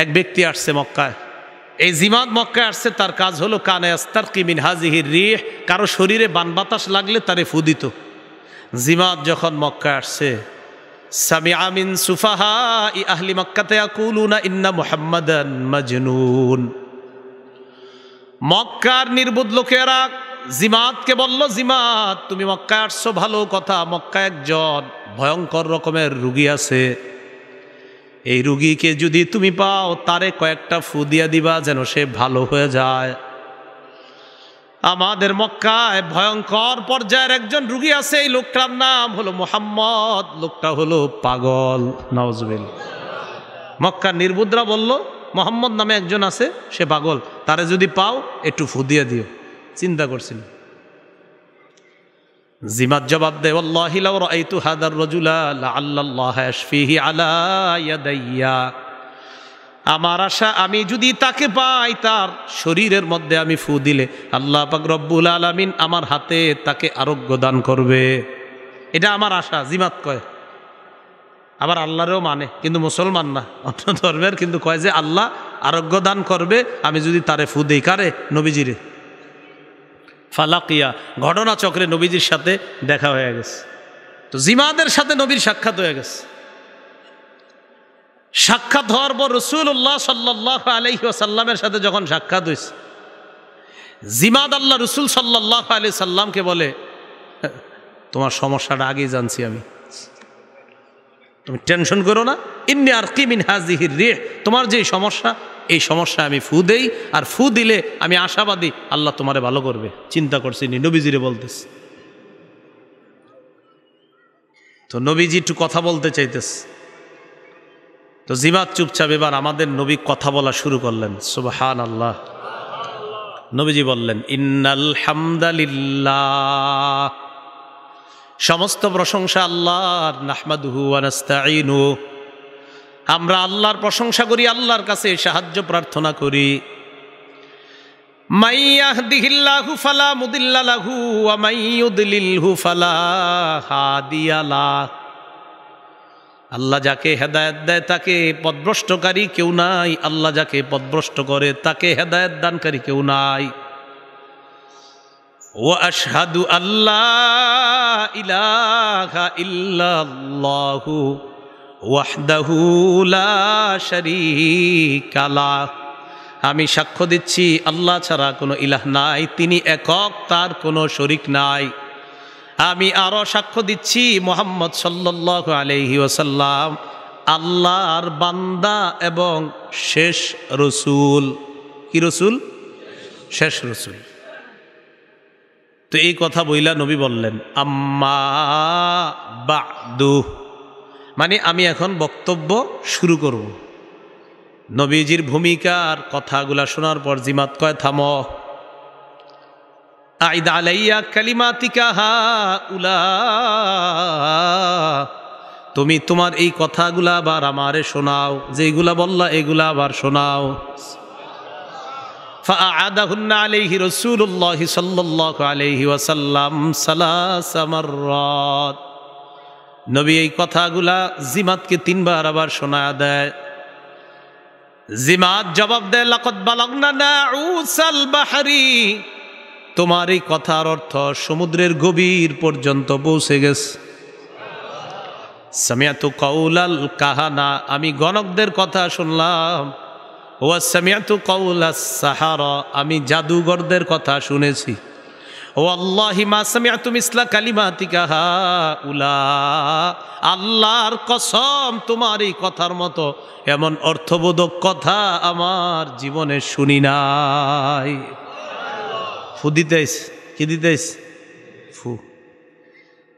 এক ব্যক্তি আসছে মক্কায়, এই জিমাদ মক্কায় আসছে, তার কাজ হলো কানে আস্তারকি মিন হাজিহির রিহ, কারো শরীরে বান বাতাস লাগলে তারে ফু দিত। জিমাদ যখন মক্কায় আসছে, সামিআ মিন সুফাহাই আহলি মক্কাতে ইয়াকুলুনা ইন্না মুহাম্মাদান মাজনুন। মক্কার নির্বুধ লোকেরা জিমাদকে বলল, জিমাদ তুমি মক্কায় আসছো ভালো কথা, মক্কায় একজন ভয়ঙ্কর রকমের রুগী আছে, এই রুগীকে যদি তুমি পাও তারে কয়েকটা ফু দিয়া দিবা যেন সে ভালো হয়ে যায়। আমাদের মক্কায় ভয়ঙ্কর পর্যায়ের একজন রুগী আছে, এই লোকটার নাম হলো মুহাম্মদ, লোকটা হলো পাগল। নাউজুবিল্লাহ। মক্কার নির্বুধরা বলল, মুহাম্মদ নামে একজন আছে, সে পাগল, তারে যদি পাও একটু ফু দিয়ে দিও। চিন্তা করছিল। জিমাদ জবাব দেয়, ওয়াল্লাহি লাউ রাআইতু হাদার রাজুলা লাআল্লাল্লাহা ইয়াশফিহি আলা ইয়াদাইয়া। আমার আশা আমি যদি তাকে পাই, তার শরীরের মধ্যে আমি ফু দিলে আল্লাহ পাক রব্বুল আলামিন আমার হাতে তাকে আরোগ্য দান করবে, এটা আমার আশা। জিমাদ কয়, আবার আল্লাহরেও মানে, কিন্তু মুসলমান না, অন্য ধর্মের, কিন্তু কয় যে আল্লাহ আরোগ্য দান করবে আমি যদি তারে ফু দেই। কারে? নবীজিরে। ফালাকিয়া, ঘটনা চক্রে নবীজির সাথে দেখা হয়ে গেছে। তো জিমাদের সাথে নবীর সাক্ষাৎ হয়ে গেছে। সাক্ষাৎ হওয়ার পর রাসূলুল্লাহ সাল্লাল্লাহু আলাইহি ওয়াসাল্লামের সাথে যখন সাক্ষাৎ হয়েছে, জিমাদ আল্লাহ রাসূল সাল্লাল্লাহু আলাইহি সাল্লামকে বলে, তোমার সমস্যাটা আগেই জানছি আমি, তুমি টেনশন করো না। ইন্নী আরকি মিন হাযিহির রিহ, তোমার যে সমস্যা, এই সমস্যা আমি ফু দেই, আর ফু দিলে আমি আশাবাদী আল্লাহ তোমারে ভালো করবে। চিন্তা করছি নি, নবীজিরে বলতেছে। তো নবীজি একটু কথা বলতে চাইতেছে, তো জিমাদ চুপচাপ। এবার আমাদের নবী কথা বলা শুরু করলেন। সুবহানাল্লাহ। নবীজি বললেন, ইন্নাল হামদালিল্লাহ, সমস্ত প্রশংসা আল্লাহর। নাহমাদুহু ওয়া নাস্তাঈনু, আমরা আল্লাহর প্রশংসা করি, আল্লাহর কাছে সাহায্য প্রার্থনা করি। মাই ইয়াহদিহিল্লাহু ফালা মুদিল্লা লাহু ওয়া মাই ইউদ্লিলহু ফালা হাদিয়া লাহু। আল্লাহ যাকে হেদায়েত দেয় তাকে পথভ্রষ্টকারী কেউ নাই, আল্লাহ যাকে পথভ্রষ্ট করে তাকে হেদায়েত দানকারী কেউ নাই। ওয়া আশহাদু আল্লা ইলাহা ইল্লাল্লাহু ওয়াহদাহু লা শারীকা লাহু, আমি সাক্ষ্য দিচ্ছি আল্লাহ ছাড়া কোনো ইলাহ নাই, তিনি একক, তার কোনো শরীক নাই। আমি আরো সাক্ষ্য দিচ্ছি মুহাম্মদ সাল্লাল্লাহু আলাইহি ওয়াসাল্লাম আল্লাহর বান্দা এবং শেষ রসুল। কি রসুল? শেষ রসুল। তো এই কথা বইলা নবী বললেন, আম্মা বা'দু, মানে আমি এখন বক্তব্য শুরু করব। নবীজির ভূমিকার কথাগুলা শোনার পর জিমাদ কয়, থামো। আইদ আলাইয়া কালিমাতিকা হাউলা, তুমি তোমার এই কথাগুলা আবার আমারে শোনাও, যেগুলা বললা এগুলা আবার শোনাও। ফাআদাহুন্না আলাইহি রাসূলুল্লাহ সাল্লাল্লাহু আলাইহি ওয়াসাল্লাম সালাসা মাররাত, নবী এই কথাগুলা জিমাদকে তিনবার আবার শোনায়া দেয়। জিমাদ জবাব দেয়, লাকাদ বালাগনা নাউসাল বাহরি, তোমার এই কথার অর্থ সমুদ্রের গভীর পর্যন্ত পৌঁছে গেছে। সামিআতু কাউলাল কাহানা, আমি গণকদের কথা শুনলাম। ওয়া সামিআতু কাউলাস সাহারা, আমি জাদুঘরদের কথা শুনেছি। ওয়াল্লাহি মা সামিআতু মিসলা কালিমাতিকা হাউলা, আল্লাহর কসম তোমার এই কথার মতো এমন অর্থবোধক কথা আমার জীবনে শুনি নাই। ফু দিতেছ, কি দিতেছ? ফু।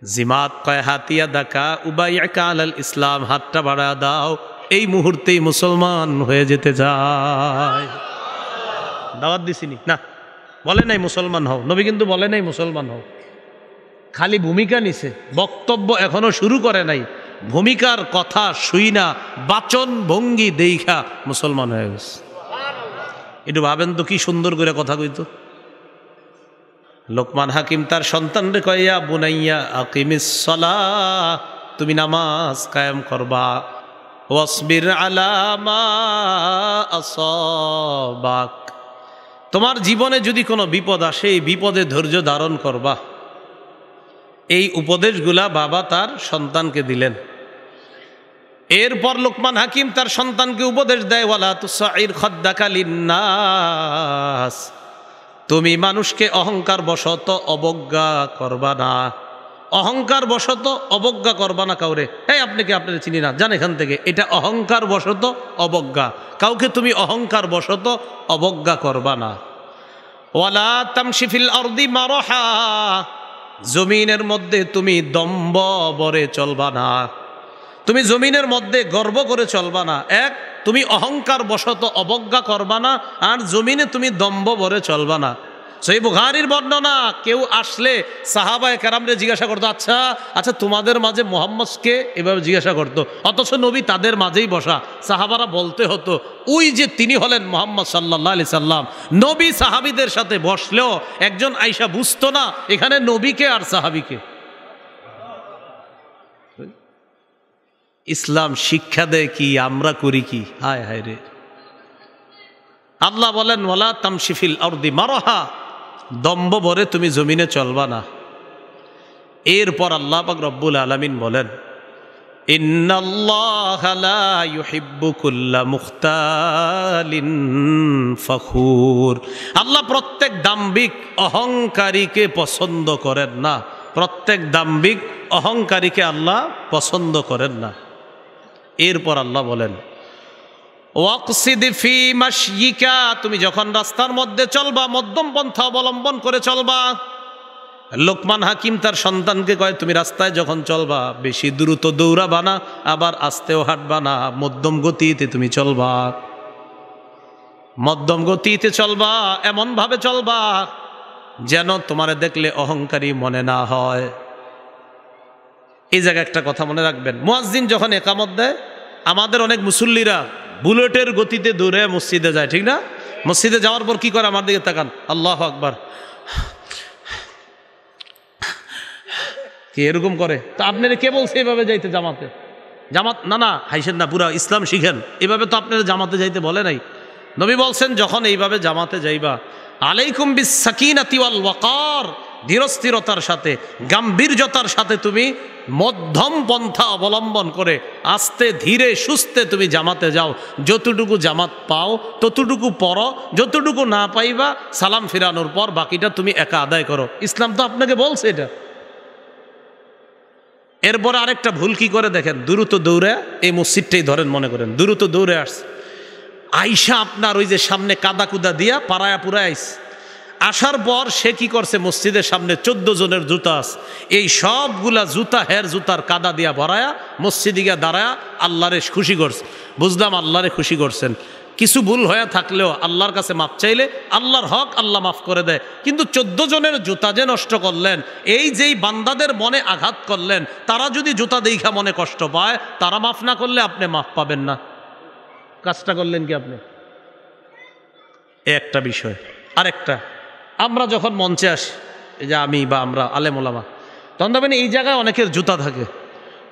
জিমাদ কয়, হাতিয়া দাকা উবাইয়াকা আলাল ইসলাম, হাতটা বাড়া দাও, এই মুহূর্তেই মুসলমান হয়ে যেতে চায়। দাওয়াত দিছিনি না, বলে নাই মুসলমান হও, নবী কিন্তু বলে নাই মুসলমান হও, খালি ভূমিকা নিছে, বক্তব্য এখনো শুরু করে নাই। ভূমিকার কথা শুই না, বাচন ভঙ্গি দেইখা মুসলমান হয়ে গেছে। একটু ভাবেন তো কি সুন্দর করে কথা কইতো। লোকমান হাকিম তার সন্তানরে কয়, ইয়া বুনাইয়া আকিমিস সালাহ, তুমি নামাজ কায়েম করবা। ওয়াসবির আলা মা আসাবাক। তোমার জীবনে যদি কোনো বিপদ আসে, এই বিপদে ধৈর্য ধারণ করবা। এই উপদেশগুলা বাবা তার সন্তানকে দিলেন। এরপর লোকমান হাকিম তার সন্তানকে উপদেশ দেয়, ওয়ালা তুসাইর খাদ্দাকা লিন্নাস, তুমি মানুষকে অহংকার বশত অবজ্ঞা করবা না। অহংকার বশত অবজ্ঞা করবা না কাউরে। এই আপনি কি, আপনারা চিনি না, জান এখান থেকে, এটা অহংকার বশত অবজ্ঞা। কাউকে তুমি অহংকার বশত অবজ্ঞা করবা না। ওয়ালা তামশি ফিল আরদি মারহা, জমিনের মধ্যে তুমি দম্ভ ভরে চলবা না। তুমি জমিনের মধ্যে গর্ব করে চলবা না। এক, তুমি অহংকার বশত অবজ্ঞা করবা না, আর জমিনে তুমি দম্ভ ভরে চলবা না। সহিহ বুখারীর বর্ণনা, কেউ আসলে সাহাবায়ে কেরামরে জিজ্ঞাসা করতো, আচ্ছা আচ্ছা তোমাদের মাঝে মুহাম্মদকে, এভাবে জিজ্ঞাসা করতো। অথচ নবী তাদের মাঝেই বসা। সাহাবারা বলতে হতো, ওই যে তিনি হলেন মুহাম্মদ সাল্লাল্লাহু আলাইহি সাল্লাম। নবী সাহাবীদের সাথে বসলেও একজন আয়েশা বুঝতো না এখানে নবীকে আর সাহাবীকে। ইসলাম শিক্ষা দেয় কি, আমরা করি কি? হায় হায় রে। আল্লাহ বলেন, ওয়ালা তামশি ফিল আরদি মারহা, দম্ভ ভরে তুমি জমিনে চলবা না। এরপর আল্লাহ পাক রব্বুল আলামিন বলেন, ইন্নাল্লাহা লা ইউহিব্বু কুল্লা মুখতালিন ফখুর। আল্লাহ প্রত্যেক দাম্ভিক অহংকারীকে পছন্দ করেন না। প্রত্যেক দাম্ভিক অহংকারীকে আল্লাহ পছন্দ করেন না। এরপর আল্লাহ বলেন, ওয়াকসিদ ফি মাশয়িকা, তুমি যখন রাস্তার মধ্যে চলবা মধ্যম পন্থা অবলম্বন করে চলবা। লোকমান হাকিম তার সন্তানকে কয়, তুমি রাস্তায় যখন চলবা বেশি দ্রুত দৌড়াবা না, আবার আস্তেও হাঁটবা না, মধ্যম গতিতে তুমি চলবা। মধ্যম গতিতে চলবা, এমন ভাবে চলবা যেন তোমারে দেখলে অহংকারী মনে না হয়। এই জায়গায় একটা কথা মনে রাখবেন, মুয়াজ্জিন যখন একামত দেয়, আমাদের অনেক মুসল্লিরা বুলেটের গতিতে দৌড়ে মসজিদে যায়, ঠিক না? মসজিদে যাওয়ার পর কি করে, আমার দিকে তাকান, আল্লাহু আকবার, কি এরকম করে? তো আপনারা কে বলছে এভাবে যাইতে জামাতে? জামাত না, না হাইসেন না, পুরা ইসলাম শিখেন। এভাবে তো আপনারা জামাতে যাইতে বলে নাই। নবী বলছেন, যখন এইভাবে জামাতে যাইবা, আলাইকুম বিস সাকিনাতি ওয়াল ওয়াকার, ধীরস্থিরতার সাথে, গাম্ভীর্যতার সাথে তুমি মধ্যম পন্থা অবলম্বন করে আস্তে ধীরে সুস্থে তুমি জামাতে যাও। যতটুকু জামাত পাও ততটুকু পড়ো, যতটুকু না পাইবা সালাম ফিরানোর পর বাকিটা তুমি একা আদায় করো। ইসলাম তো আপনাকে বলছে এটা। এরপরে আরেকটা ভুল কি করে দেখেন, দ্রুত দৌড়ে, এই মসজিদটাই ধরেন মনে করেন, দ্রুত দৌড়ে আসছে, আইসা আপনার ওই যে সামনে কাদা কুদা দিয়া পাড়ায়া পুরা আইস। আসার পর সে কি করছে, মসজিদের সামনে 14 জনের জুতা আছে, এই সবগুলা জুতা হের জুতার কাদা দিয়া ভরায়া মসজিদে গিয়া দাঁড়ায়া আল্লাহরে খুশি করছে। বুঝলাম আল্লাহরে খুশি করছেন। কিছু ভুল হয়ে থাকলেও আল্লাহর কাছে মাপ চাইলে আল্লাহর হক আল্লাহ মাফ করে দেয়। কিন্তু 14 জনের জুতা যে নষ্ট করলেন, এই যেই বান্দাদের মনে আঘাত করলেন, তারা যদি জুতা দেখা মনে কষ্ট পায়, তারা মাফ না করলে আপনি মাফ পাবেন না। কাজটা করলেন কি আপনি? একটা বিষয়। আরেকটা, আমরা যখন মঞ্চে আসি, এই যে আমি বা আমরা আলেম ওলামা, তখন দেখবেন এই জায়গায় অনেকের জুতা থাকে।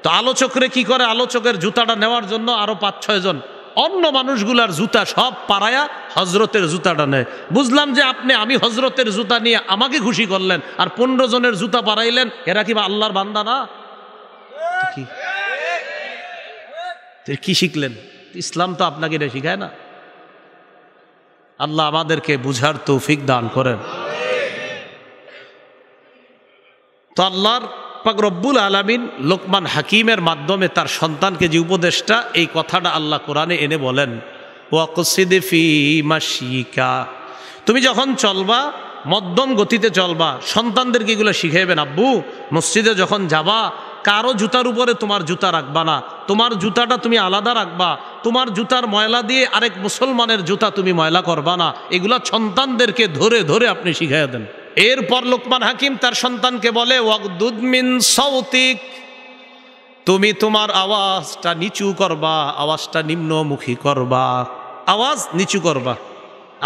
তো আলোচকরে কি করে, আলোচকের জুতাটা নেওয়ার জন্য আরো 5-6 জন অন্য মানুষগুলার জুতা সব পাড়ায়া হজরতের জুতাটা নেয়। বুঝলাম যে আমি হজরতের জুতা নিয়ে আমাকে খুশি করলেন, আর 15 জনের জুতা পাড়াইলেন, এরা কি আল্লাহর বান্দা না? কি শিখলেন? ইসলাম তো আপনাকে এটা শিখায় না। আল্লাহ আমাদেরকে বুঝার তৌফিক দান করেন। তো আল্লাহর পাক রব্বুল আলামিন লোকমান হাকিমের মাধ্যমে তার সন্তানকে যে উপদেশটা, এই কথাটা আল্লাহ কোরআনে এনে বলেন, ওয়াকসিদ ফি মাশয়িকা, তুমি যখন চলবা মধ্যম গতিতে চলবা। সন্তানদেরকে এগুলো শিখাইবেন, আব্বু মসজিদে যখন যাবা কারো জুতার উপরে তোমার জুতা রাখবা না, তোমার জুতাটা তুমি আলাদা রাখবা, তোমার জুতার ময়লা দিয়ে আরেক মুসলমানের জুতা তুমি ময়লা করবা না। এগুলা সন্তানদেরকে ধরে ধরে আপনি শিখাইয়া দেন। এরপর লোকমান হাকিম তার সন্তানকে বলে, ওয়াগদুদ মিন সাউতিক, তুমি তোমার আওয়াজটা নিচু করবা, আওয়াজটা নিম্নমুখী করবা, আওয়াজ নিচু করবা।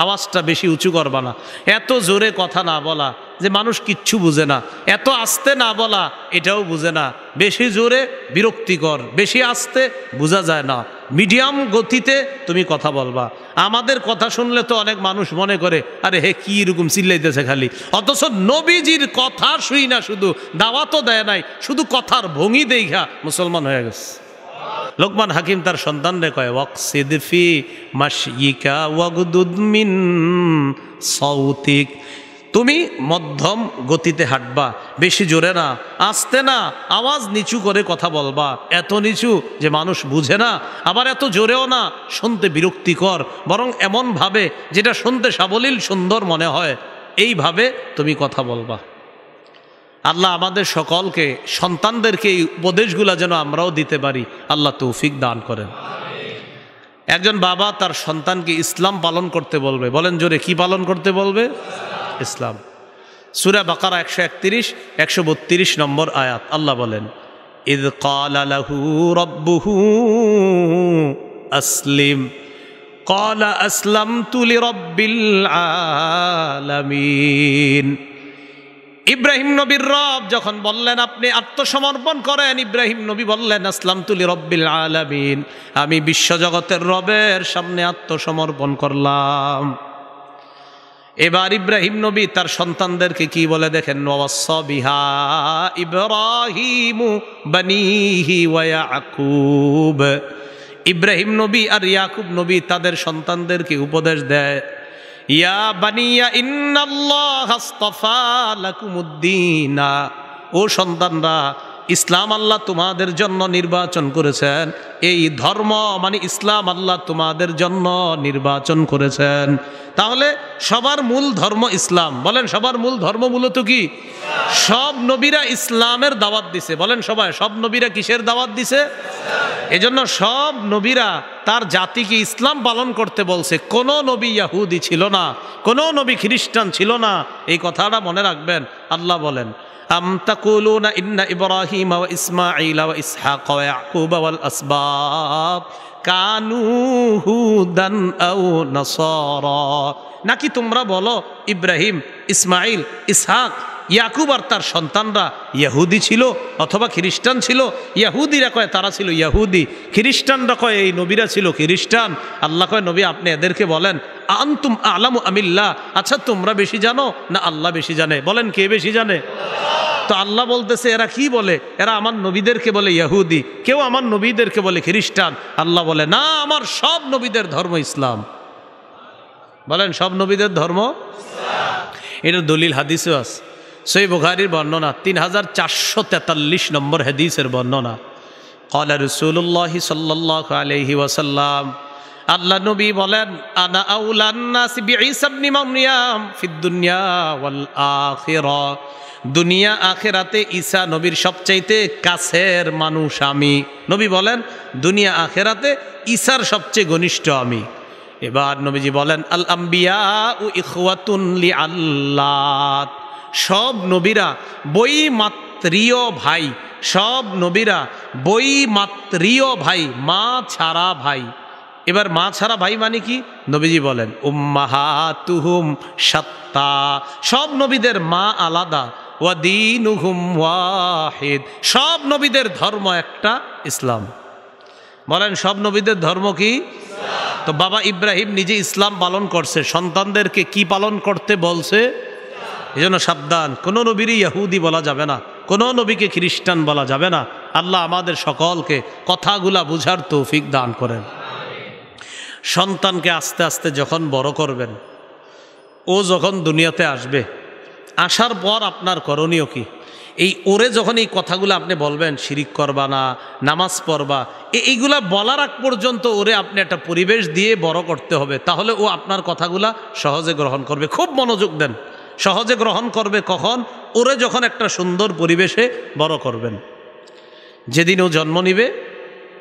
আওয়াজটা বেশি উঁচু করবা না, এত জোরে কথা না বলা যে মানুষ কিচ্ছু বুঝে না, এত আস্তে না বলা এটাও বুঝে না, বেশি জোরে বিরক্তিকর, বেশি আস্তে বোঝা যায় না, মিডিয়াম গতিতে তুমি কথা বলবা। আমাদের কথা শুনলে তো অনেক মানুষ মনে করে আরে হে কি এরকম চিল্লাইতেছে খালি, অথচ নবীজির কথা শুই না, শুধু দাওয়াতও দেয় নাই, শুধু কথার ভঙ্গি দেখা মুসলমান হয়ে গেছে। লোকমান হাকিম তার সন্তানরে কয় ওয়াকসিদ ফি মাশয়িকা ওয়াগদুদ মিন সাউতিক, তুমি মধ্যম গতিতে হাঁটবা, বেশি জোরে না, আস্তে না, আওয়াজ নিচু করে কথা বলবা, এত নিচু যে মানুষ বুঝে না, আবার এত জোরেও না শুনতে বিরক্তিকর, বরং এমনভাবে যেটা শুনতে সাবলীল সুন্দর মনে হয়, এইভাবে তুমি কথা বলবা। আল্লাহ আমাদের সকলকে সন্তানদেরকে এই উপদেশগুলা যেন আমরাও দিতে পারি, আল্লাহ তৌফিক দান করেন। একজন বাবা তার সন্তানকে ইসলাম পালন করতে বলবে, বলেন জোরে, কি পালন করতে বলবে? ইসলাম। সূরা বাকারা 131 132 নম্বর আয়াত আল্লাহ বলেন, ইয ক্বালা লাহু রাব্বুহু আসলিম ক্বালা আসলামতু লিরাব্বিল আলামিন। ইব্রাহিম নবীর রব যখন বললেন আপনি আত্মসমর্পণ করেন, ইব্রাহিম নবী বললেন আসলামতু লিরাব্বিল আলামিন, আমি বিশ্বজগতের রবের সামনে আত্মসমর্পণ করলাম। এবার ইব্রাহিম নবী তার সন্তানদেরকে কি বলে দেখেন, ওয়াসা বিহা ইব্রাহিমু বানিহি ওয়া ইয়াকুব। ইব্রাহিম নবী আর ইয়াকুব নবী তাদের সন্তানদেরকে উপদেশ দেয়, ইয়া বানিয়া ইন্নাল্লাহা আস্তাফা লাকুমুদ্দিনা, ও সন্তানরা, ইসলাম আল্লাহ তোমাদের জন্য নির্বাচন করেছেন, এই ধর্ম মানে ইসলাম আল্লাহ তোমাদের জন্য নির্বাচন করেছেন। তাহলে সবার মূল ধর্ম ইসলাম, বলেন সবার মূল ধর্ম মূলত কি? সব নবীরা ইসলামের দাওয়াত দিছে, বলেন সবাই, সব নবীরা কিসের দাওয়াত দিছে? এজন্য সব নবীরা তার জাতিকে ইসলাম পালন করতে বলছে। কোনো নবী ইয়াহুদি ছিল না, কোনো নবী খ্রিস্টান ছিল না, এই কথাটা মনে রাখবেন। আল্লাহ বলেন, আম তাকুলুনা ইন্না ইব্রাহিমা ওয়া ইসমাঈলা ওয়া ইসহাক ওয়া ইয়াকুবা ওয়াল আসবাত কানু হুদান আও নাসারা, নাকি তোমরা বলো ইব্রাহিম, ইসমাইল, ইসহাক, ইয়াকুব আর তার সন্তানরা ইহুদি ছিল অথবা খ্রিস্টান ছিল? ইহুদিরা কয় তারা ছিল ইহুদি, খ্রিস্টানরা কয় এই নবীরা ছিল খ্রিস্টান। আল্লাহ কয় নবী আপনি এদেরকে বলেন আনতুম আলামু আমিল্লাহ, আচ্ছা তোমরা বেশি জানো না আল্লাহ বেশি জানে? বলেন কে বেশি জানে? তো আল্লাহ বলতেছে এরা কি বলে, এরা আমার নবীদেরকে বলে ইহুদি, কেউ আমার নবীদেরকে বলে খ্রিস্টান। আল্লাহ বলে না, আমার সব নবীদের ধর্ম ইসলাম। বলেন সব নবীদের ধর্ম ইসলাম। এটার দলিল হাদিসও আছে, সহিহ বুখারীর বর্ণনা 3443 নম্বর হাদিসের বর্ণনা। ক্বালা রাসূলুল্লাহি সাল্লাল্লাহু আলাইহি ওয়াসাল্লাম, আল্লাহ নবী বলেন, আনা আউলান নাস বিঈসা ইবনে মারইয়াম ফিদ দুনিয়া ওয়াল আখিরা, দুনিয়া আখিরাতে ঈসা নবীর সবচাইতে কাছের মানুষ আমি। নবী বলেন দুনিয়া আখিরাতে ঈসার সবচেয়ে ঘনিষ্ঠ আমি। এবার নবীজি বলেন, আল আম্বিয়া ও ইখওয়াতুন লিআল্লাত, সব নবীরা বৈমাত্রীয় ভাই, সব নবীরা বৈমাত্রীয় ভাই, মা ছাড়া ভাই। এবার মা ছাড়া ভাই মানে কি? নবীজি বলেন উম্মাহাতুহুম শাত্তা, সব নবীদের মা আলাদা, ওয়া দীনুহুম ওয়াহিদ, সব নবীদের ধর্ম একটা, ইসলাম। বলেন সব নবীদের ধর্ম কি? তো বাবা ইব্রাহিম নিজে ইসলাম পালন করছে, সন্তানদেরকে কি পালন করতে বলছে? এজন্য সাবধান, কোনো নবীরই ইহুদি বলা যাবে না, কোনো নবীকে খ্রিস্টান বলা যাবে না। আল্লাহ আমাদের সকলকে কথাগুলা বুঝার তৌফিক দান করেন। সন্তানকে আস্তে আস্তে যখন বড় করবেন, ও যখন দুনিয়াতে আসবে, আসার পর আপনার করণীয় কি? এই ওরে যখন এই কথাগুলো আপনি বলবেন, শিরিক করবা না, নামাজ পড়বা, এইগুলা বলার আগ পর্যন্ত ওরে আপনি একটা পরিবেশ দিয়ে বড় করতে হবে, তাহলে ও আপনার কথাগুলা সহজে গ্রহণ করবে। খুব মনোযোগ দেন, সহজে গ্রহণ করবে কখন? ওরে যখন একটা সুন্দর পরিবেশে বড় করবেন। যেদিন ও জন্ম নিবে,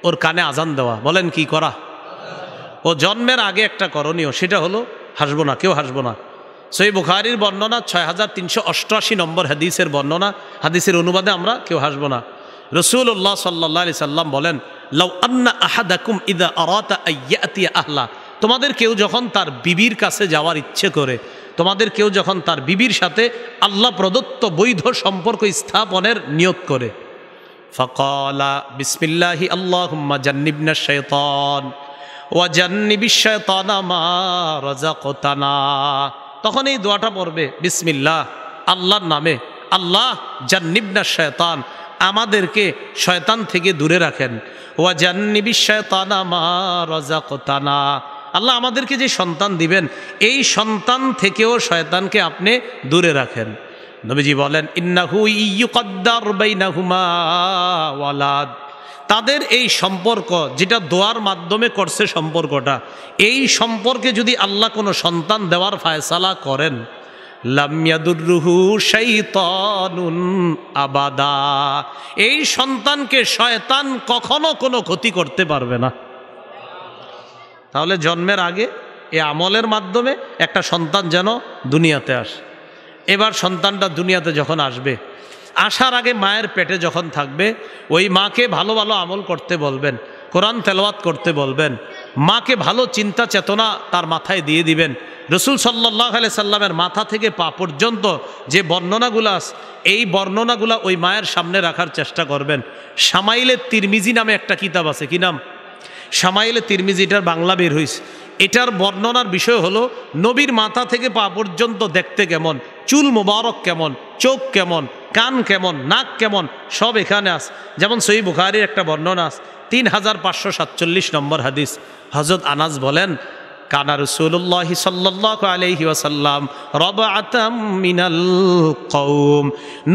ওর কানে আজান দেওয়া। বলেন কি করা? ও জন্মের আগে একটা করণীয়, সেটা হলো হাসবো না, কেউ হাসবো না। সহিহ বুখারীর বর্ণনা 6388 নম্বর হাদিসের বর্ণনা, হাদিসের অনুবাদে আমরা কেউ হাসবো না। রাসূলুল্লাহ সাল্লাল্লাহু আলাইহি সাল্লাম বলেন, লাউ আন্না আহাদাকুম ইযা আরাতা আইয়াতিয়া আহলা, তোমাদের কেউ যখন তার বিবির কাছে যাওয়ার ইচ্ছে করে, তোমাদের কেউ যখন তার বিবির সাথে আল্লাহ প্রদত্ত বৈধ সম্পর্ক স্থাপনের নিয়ত করে, ফাকালা বিসমিল্লাহি আল্লাহুম্মা জান্নিবনা শাইতান ওয়া জান্নিবিশ শাইতানা মা রাযাকতানা, তখন এই দোয়াটা পড়বে বিসমিল্লাহ, আল্লাহর নামে, আল্লাহ জান্নিবনা শাইতান, আমাদেরকে শয়তান থেকে দূরে রাখেন, ওয়া জান্নিবিশ শাইতানা মা রাযাকতানা, আল্লাহ আমাদেরকে যে সন্তান দিবেন এই সন্তান থেকেও শয়তানকে আপনি দূরে রাখেন। নবীজি বলেন ইন্নাহু ইয়ুকদ্দার বাইনাহুমা ওয়ালাদ, তাদের এই সম্পর্ক যেটা দোয়ার মাধ্যমে করছে সম্পর্কটা, এই সম্পর্কে যদি আল্লাহ কোনো সন্তান দেওয়ার ফায়সালা করেন, লাম ইয়াদুররুহু শাইতানুন আবাদা, এই সন্তানকে শয়তান কখনো কোনো ক্ষতি করতে পারবে না। তাহলে জন্মের আগে এই আমলের মাধ্যমে একটা সন্তান যেন দুনিয়াতে আসে। এবার সন্তানটা দুনিয়াতে যখন আসবে, আসার আগে মায়ের পেটে যখন থাকবে, ওই মাকে ভালো ভালো আমল করতে বলবেন, কোরআন তেলাওয়াত করতে বলবেন, মাকে ভালো চিন্তা চেতনা তার মাথায় দিয়ে দিবেন। রসুল সাল্লাল্লাহু আলাইহি সাল্লামের মাথা থেকে পা পর্যন্ত যে বর্ণনাগুলো আছে, এই বর্ণনাগুলো ওই মায়ের সামনে রাখার চেষ্টা করবেন। শামাইলে তিরমিজি নামে একটা কিতাব আছে, কি নাম? শামাইলে তিরমিজি, এটার বাংলা বের হয়েছে। এটার বর্ণনার বিষয় হলো নবীর মাথা থেকে পা পর্যন্ত দেখতে কেমন, চুল মোবারক কেমন, চোখ কেমন, কান কেমন, নাক কেমন, সব এখানে আছে। যেমন সহিহ বুখারীর একটা বর্ণনা আছে, 3547 নম্বর হাদিস। হযরত আনাস বলেন, কানা রাসূলুল্লাহ সাল্লাল্লাহু আলাইহি ওয়াসাল্লাম রাবআতাম মিনাল কওম,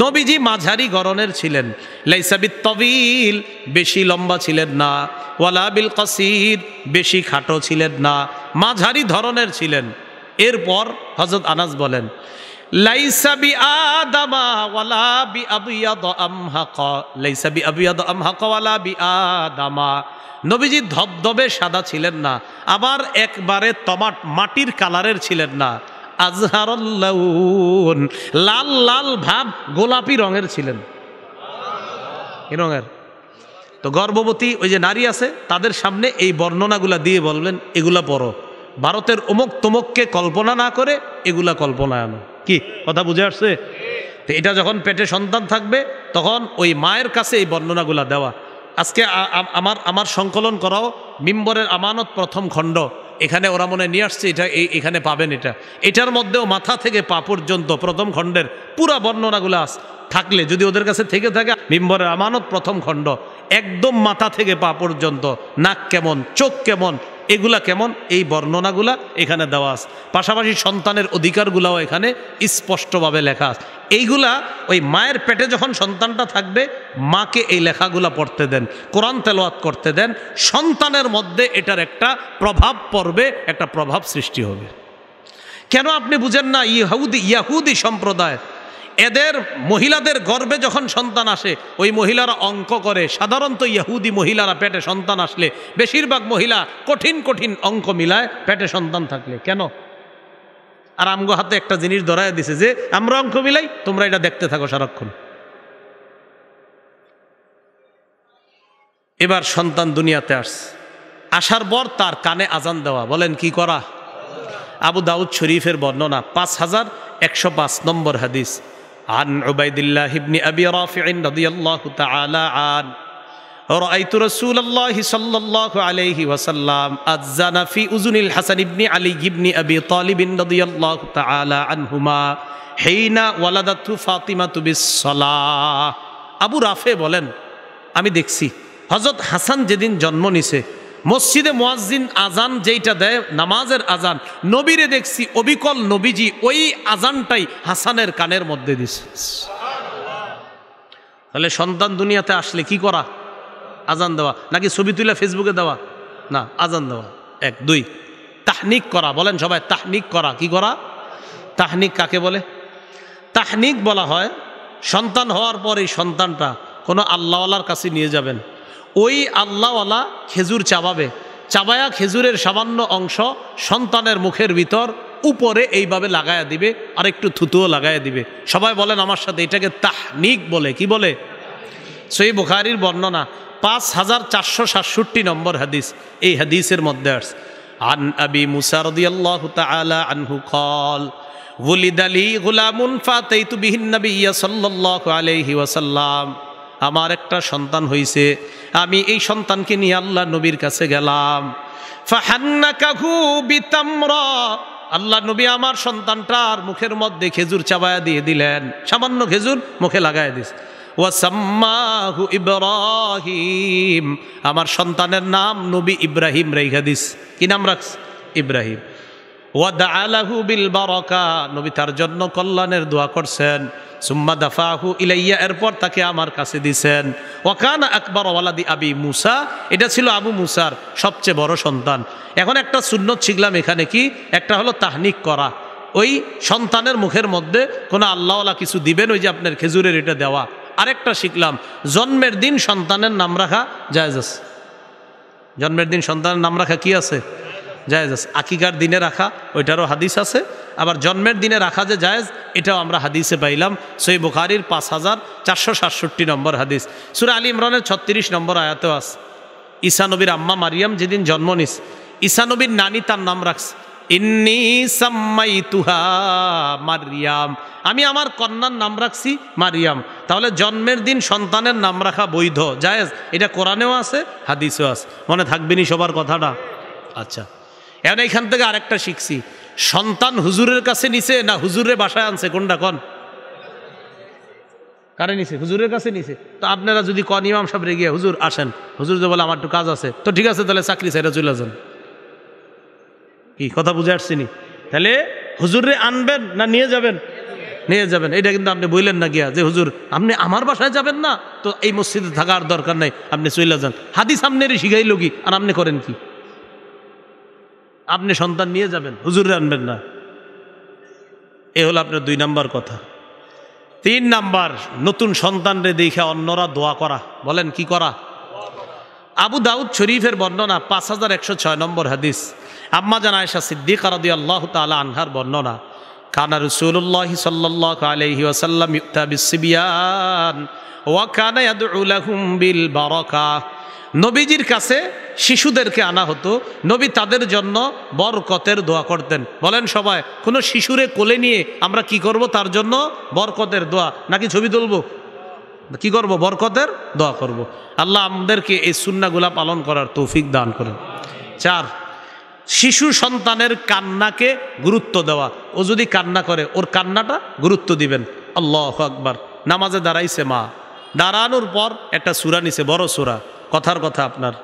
নবীজি মাঝারি গড়নের ছিলেন। লাইসা বিত্তাবিল, বেশি লম্বা ছিলেন না, ওয়ালা বিল কাসির, বেশি খাটো ছিলেন না, মাঝারি ধরনের ছিলেন। এরপর হযরত আনাস বলেন, লাইসা বি আদামা ওয়ালা বি আবিয়াদ আমহাকা, লাইসা বি আবিয়াদ আমহাকা ওয়ালা বি আদামা, নবীজি ধবধবে সাদা ছিলেন না, আবার একবারে মাটির কালারের ছিলেন না। আজহারুল লাউন, লাল লাল ভাব গোলাপি রঙের ছিলেন। কি রঙের? তো গর্ভবতী ওই যে নারী আছে, তাদের সামনে এই বর্ণনাগুলা দিয়ে বলবেন, এগুলা পড়ো, ভারতের অমুক তমুককে কল্পনা না করে এগুলা কল্পনা আনো। কি কথা বুঝে আসছে? তো এটা যখন পেটে সন্তান থাকবে, তখন ওই মায়ের কাছে এই বর্ণনাগুলা দেওয়া। আজকে আমার সংকলন করাও মিম্বরের আমানত প্রথম খণ্ড, এখানে ওরা মনে নিয়ে আসছে, এটা এখানে পাবেন। এটার মধ্যেও মাথা থেকে পা পর্যন্ত প্রথম খণ্ডের পুরা বর্ণনাগুলো থাকলে, যদি ওদের কাছে থেকে থাকে, মিম্বরের আমানত প্রথম খণ্ড একদম মাথা থেকে পা পর্যন্ত, নাক কেমন, চোখ কেমন, এগুলা কেমন, এই বর্ণনাগুলা এখানে দেওয়া আছে। পাশাপাশি সন্তানের অধিকারগুলাও এখানে স্পষ্টভাবে লেখা আছে। এইগুলা ওই মায়ের পেটে যখন সন্তানটা থাকবে, মাকে এই লেখাগুলা পড়তে দেন, কোরআন তেলাওয়াত করতে দেন, সন্তানের মধ্যে এটার একটা প্রভাব পড়বে, একটা প্রভাব সৃষ্টি হবে। কেন আপনি বুঝেন না? ইয়াহুদি সম্প্রদায়, এদের মহিলাদের গর্ভে যখন সন্তান আসে, ওই মহিলারা অঙ্ক করে। সাধারণত ইহুদি মহিলারা পেটে সন্তান আসলে বেশিরভাগ মহিলা কঠিন কঠিন অঙ্ক মিলায় পেটে সন্তান থাকলে। কেন? আর আমগো হাতে একটা জিনিস ধরায় দিছে যে আমরা অঙ্ক মিলাই, তোমরা এটা দেখতে থাকো সারাক্ষণ। এবার সন্তান দুনিয়াতে আসার পর তার কানে আজান দেওয়া। বলেন কি করা? আবু দাউদ শরীফের বর্ণনা, 5105 নম্বর হাদিস। عن عبيد الله بن أبي رافع رضي الله تعالى عنه رأيت رسول الله صلى الله عليه وسلم أذن في أذن الحسن بن علي بن أبي طالب رضي الله تعالى عنهما حين ولدته فاطمة بالصلاة। আবু রাফে বলেন, আমি দেখছি হযরত হাসান যেদিন জন্ম নিছে, মসজিদে মুয়াজ্জিন আজান যেইটা দেয়, নামাজের আজান, নবীরে দেখছি অবিকল নবীজি ওই আজানটাই হাসানের কানের মধ্যে দিছে। তাহলে সন্তান দুনিয়াতে আসলে কি করা? আজান দেওয়া, নাকি ছবি তুলে ফেসবুকে দেওয়া? না, আজান দেওয়া। 1 2 তাহনিক করা। বলেন সবাই, তাহনিক করা। কি করা? তাহনিক কাকে বলে? তাহনিক বলা হয় সন্তান হওয়ার পর এই সন্তানটা কোনো আল্লাহওয়ালার কাছে নিয়ে যাবেন, ওই আল্লাহওয়ালা খেজুর চাবাবে, চাবায়া খেজুরের সামান্য অংশ সন্তানের মুখের ভিতর উপরে এইভাবে লাগায়া দিবে, আর একটু থুতুও লাগায়া দিবে। সবাই বলেন আমার সাথে, এটাকে তাহনিক বলে। কি বলে? সহিহ বুখারীর বর্ণনা, 5467 নম্বর হাদিস। এই হাদিসের মধ্যে আসছে عن أبي موسى رضي الله تعالى عنه قال ولد لي غلام فأتيت به النبي صلى الله عليه وسلم আমার একটা সন্তান হইছে, আমি এই সন্তানকে নিয়ে আল্লাহ নবীর কাছে গেলাম। ফাহান্নাকাহু বিতামরা, আল্লাহ নবী আমার সন্তানটার মুখের মধ্যে খেজুর চাবায়া দিয়ে দিলেন, সামান্য খেজুর মুখে লাগায় দিস। ওয়াসাম্মাহু ইব্রাহিম, আমার সন্তানের নাম নবী ইব্রাহিম রাইখা দিস। কি নাম রাখস? ইব্রাহিম। ওয়াদআ লাহু বিল বারাকা, নবী তার জন্য কল্যাণের দোয়া করছেন। সুম্মা দাফাহু ইলাইয়া, এরপর তাকে আমার কাছে দিছেন। ওয়াকানা আকবার ওয়ালাদি আবি মুসা, এটা ছিল আবু মুসার সবচেয়ে বড় সন্তান। এখন একটা সুন্নত শিখলাম এখানে, কি একটা হলো তাহনিক করা, ওই সন্তানের মুখের মধ্যে কোনো আল্লাহওয়ালা কিছু দিবেন, ওই যে আপনার খেজুরের এটা দেওয়া। আরেকটা শিখলাম, জন্মের দিন সন্তানের নাম রাখা জায়েজ আছে। জন্মের দিন সন্তানের নাম রাখা কি আছে? জায়েজ আছে। আকিকার দিনে রাখা, ওইটারও হাদিস আছে। আবার জন্মের দিনে রাখা যে জায়েজ, এটাও আমরা হাদিসে পাইলাম। সহিহ বুখারীর 5467 নম্বর হাদিস। সূরা আলী ইমরানের 36 নম্বর আয়াতেও আছে। ঈসা নবীর আম্মা মারিয়াম যেদিন জন্ম নিস, ঈসা নবীর নানি তার নাম রাখছে ইন্নী সাম্মাইতুহা মারিয়াম, আমি আমার কন্যার নাম রাখছি মারিয়াম। তাহলে জন্মের দিন সন্তানের নাম রাখা বৈধ, জায়েজ। এটা কোরআনেও আছে, হাদিসেও আছে। মনে থাকবেনি সবার কথাটা? আচ্ছা, এখন এইখান থেকে আরেকটা শিখছি, সন্তান হুজুরের কাছে নিছে না হুজুরের বাসায় আনছে? কোনটা কন? কারে নিছে? হুজুরের কাছে নিছে। তো আপনারা যদি কন ইমাম সাহেব রেগে হুজুর আসেন, হুজুর যে বলে আমার একটু কাজ আছে, তো ঠিক আছে তাহলে চাকরি ছেড়ে চলে যান। কি কথা বুঝে আসছিনি? তাহলে হুজুরে আনবেন না নিয়ে যাবেন? নিয়ে যাবেন। এটা কিন্তু আপনি বললেন না গিয়া যে হুজুর আপনি আমার বাসায় যাবেন না, তো এই মসজিদে থাকার দরকার নাই, আপনি চলে যান। হাদিস আপনারই শিখাইল কি, আর আপনি করেন কি? আপনি সন্তান নিয়ে যাবেন, হুজুরে আনবেন না। এ হলো আপনার 2 নম্বর কথা। 3 নাম্বার, নতুন সন্তানরে দেখে অন্যরা দোয়া করা। বলেন কি করা? আবু দাউদ শরীফের বর্ণনা 5106 নম্বর হাদিস। আম্মা জান আয়েশা সিদ্দিকা রাদিয়াল্লাহু তাআলা আনহার বর্ণনা, কানা রাসূলুল্লাহ সাল্লাল্লাহু আলাইহি ওয়াসাল্লাম ইউতা বিসবিয়ান ওয়া কানা ইয়াদউ লাহুম বিল বারাকা, নবীজির কাছে শিশুদেরকে আনা হতো, নবী তাদের জন্য বরকতের দোয়া করতেন। বলেন সবাই, কোনো শিশুরে কোলে নিয়ে আমরা কি করব? তার জন্য বরকতের দোয়া, নাকি ছবি তুলবো? কি করব? বরকতের দোয়া করব। আল্লাহ আমাদেরকে এই সুন্নাহগুলা পালন করার তৌফিক দান করেন। 4, শিশু সন্তানের কান্নাকে গুরুত্ব দেওয়া। ও যদি কান্না করে, ওর কান্নাটা গুরুত্ব দিবেন। আল্লাহু আকবার। নামাজে দাঁড়াইছে মা, দাঁড়ানোর পর একটা সূরা নিছে, বড় সূরা, কথার কথা আপনার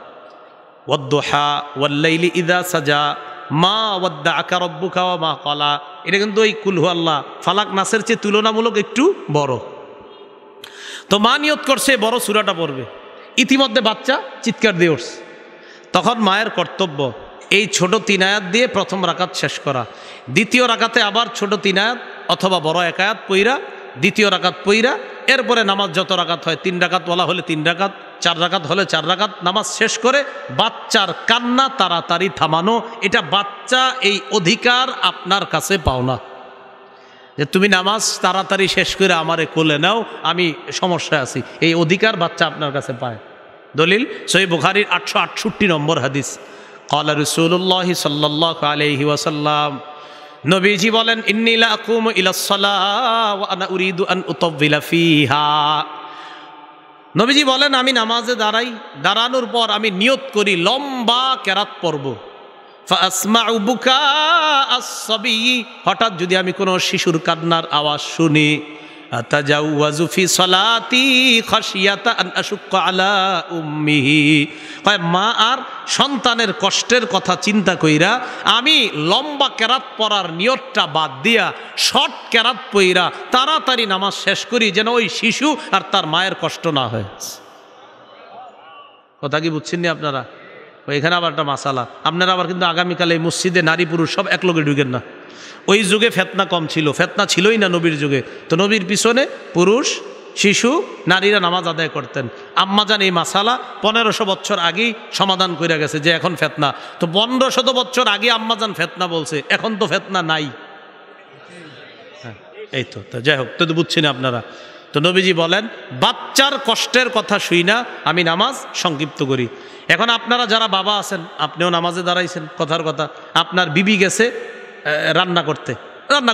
ওয়াদ্দুহা ওয়াল্লাইলি ইযা সাজা মা ওয়াদ্দাআকা রাব্বুকা ওয়া মা ক্বালা, এটা কিন্তু ওই কুল হু আল্লাহ ফালাক নাসের চেয়ে তুলনামূলক একটু বড়। তো মা নিয়ত করছে বড় সূরাটা পড়বে, ইতিমধ্যে বাচ্চা চিৎকার দিয়ে উঠছে। তখন মায়ের কর্তব্য এই ছোট 3 আয়াত দিয়ে প্রথম রাকাত শেষ করা, দ্বিতীয় রাকাতে আবার ছোট 3 আয়াত অথবা বড় 1 আয়াত পইরা দ্বিতীয় রাকাত পইরা, এরপরে নামাজ যত রাকাত হয় 3 রাকাত ওয়ালা হলে 3 রাকাত, 4 রাকাত হলে 4 রাকাত নামাজ শেষ করে বাচ্চার কান্না তাড়াতাড়ি থামানো। এটা বাচ্চা এই অধিকার আপনার কাছে পাও না যে তুমি নামাজ তাড়াতাড়ি শেষ করে আমারে কোলে নাও, আমি সমস্যায় আছি। এই অধিকার বাচ্চা আপনার কাছে পায়। দলিল সহিহ বুখারীর 868 নম্বর হাদিস। ক্বালা রাসূলুল্লাহ সাল্লাল্লাহু আলাইহি ওয়াসাল্লাম, নবীজি বলেন, ইন্নী লা আকুমু ইলাস সালাহ ওয়া আনা উরিদু আন উতাওবিলা ফিহা। নবীজি বলেন, আমি নামাজে দাঁড়াই, দাঁড়ানোর পর আমি নিয়ত করি লম্বা কেরাত পড়ব। ফাসমাউ বুকা আস-সাবী, হঠাৎ যদি আমি কোনো শিশুর কান্নার আওয়াজ শুনি, আতাজাওয়াজু ফি সালাতি খাশিয়াতা আন আশুক্কা আলা উম্মিহি, হয় মা আর সন্তানের কষ্টের কথা চিন্তা কইরা আমি লম্বা কেরাত পড়ার নিয়তটা বাদ দিয়া শর্ট কেরাত পইরা তাড়াতাড়ি নামাজ শেষ করি, যেন ওই শিশু আর তার মায়ের কষ্ট না হয়। কথা কি বুঝছেন নি আপনারা? এখানে আবার একটা মাসালা, আপনারা আবার কিন্তু আগামীকালে এই মসজিদে নারী পুরুষ সব এক লগে ঢুকেন না। ওই যুগে ফেতনা কম ছিল, ফেতনা ছিলই না নবীর যুগে। তো নবীর পিছনে পুরুষ শিশু নারীরা নামাজ আদায় করতেন। আম্মাজান এই মাসালা 1500 বছর আগেই সমাধান করে গেছে যে এখন ফেতনা। তো 1500 বছর আগে আম্মাজান ফেতনা বলছে, এখন তো ফেতনা নাই। এই তো যাই হোক, তো বুঝছেন আপনারা। তো নবীজি বলেন বাচ্চার কষ্টের কথা শুই না আমি নামাজ সংক্ষিপ্ত করি। এখন আপনারা যারা বাবা আছেন, আপনিও নামাজে দাঁড়াইছেন, কথার কথা আপনার বিবি গেছে রান্না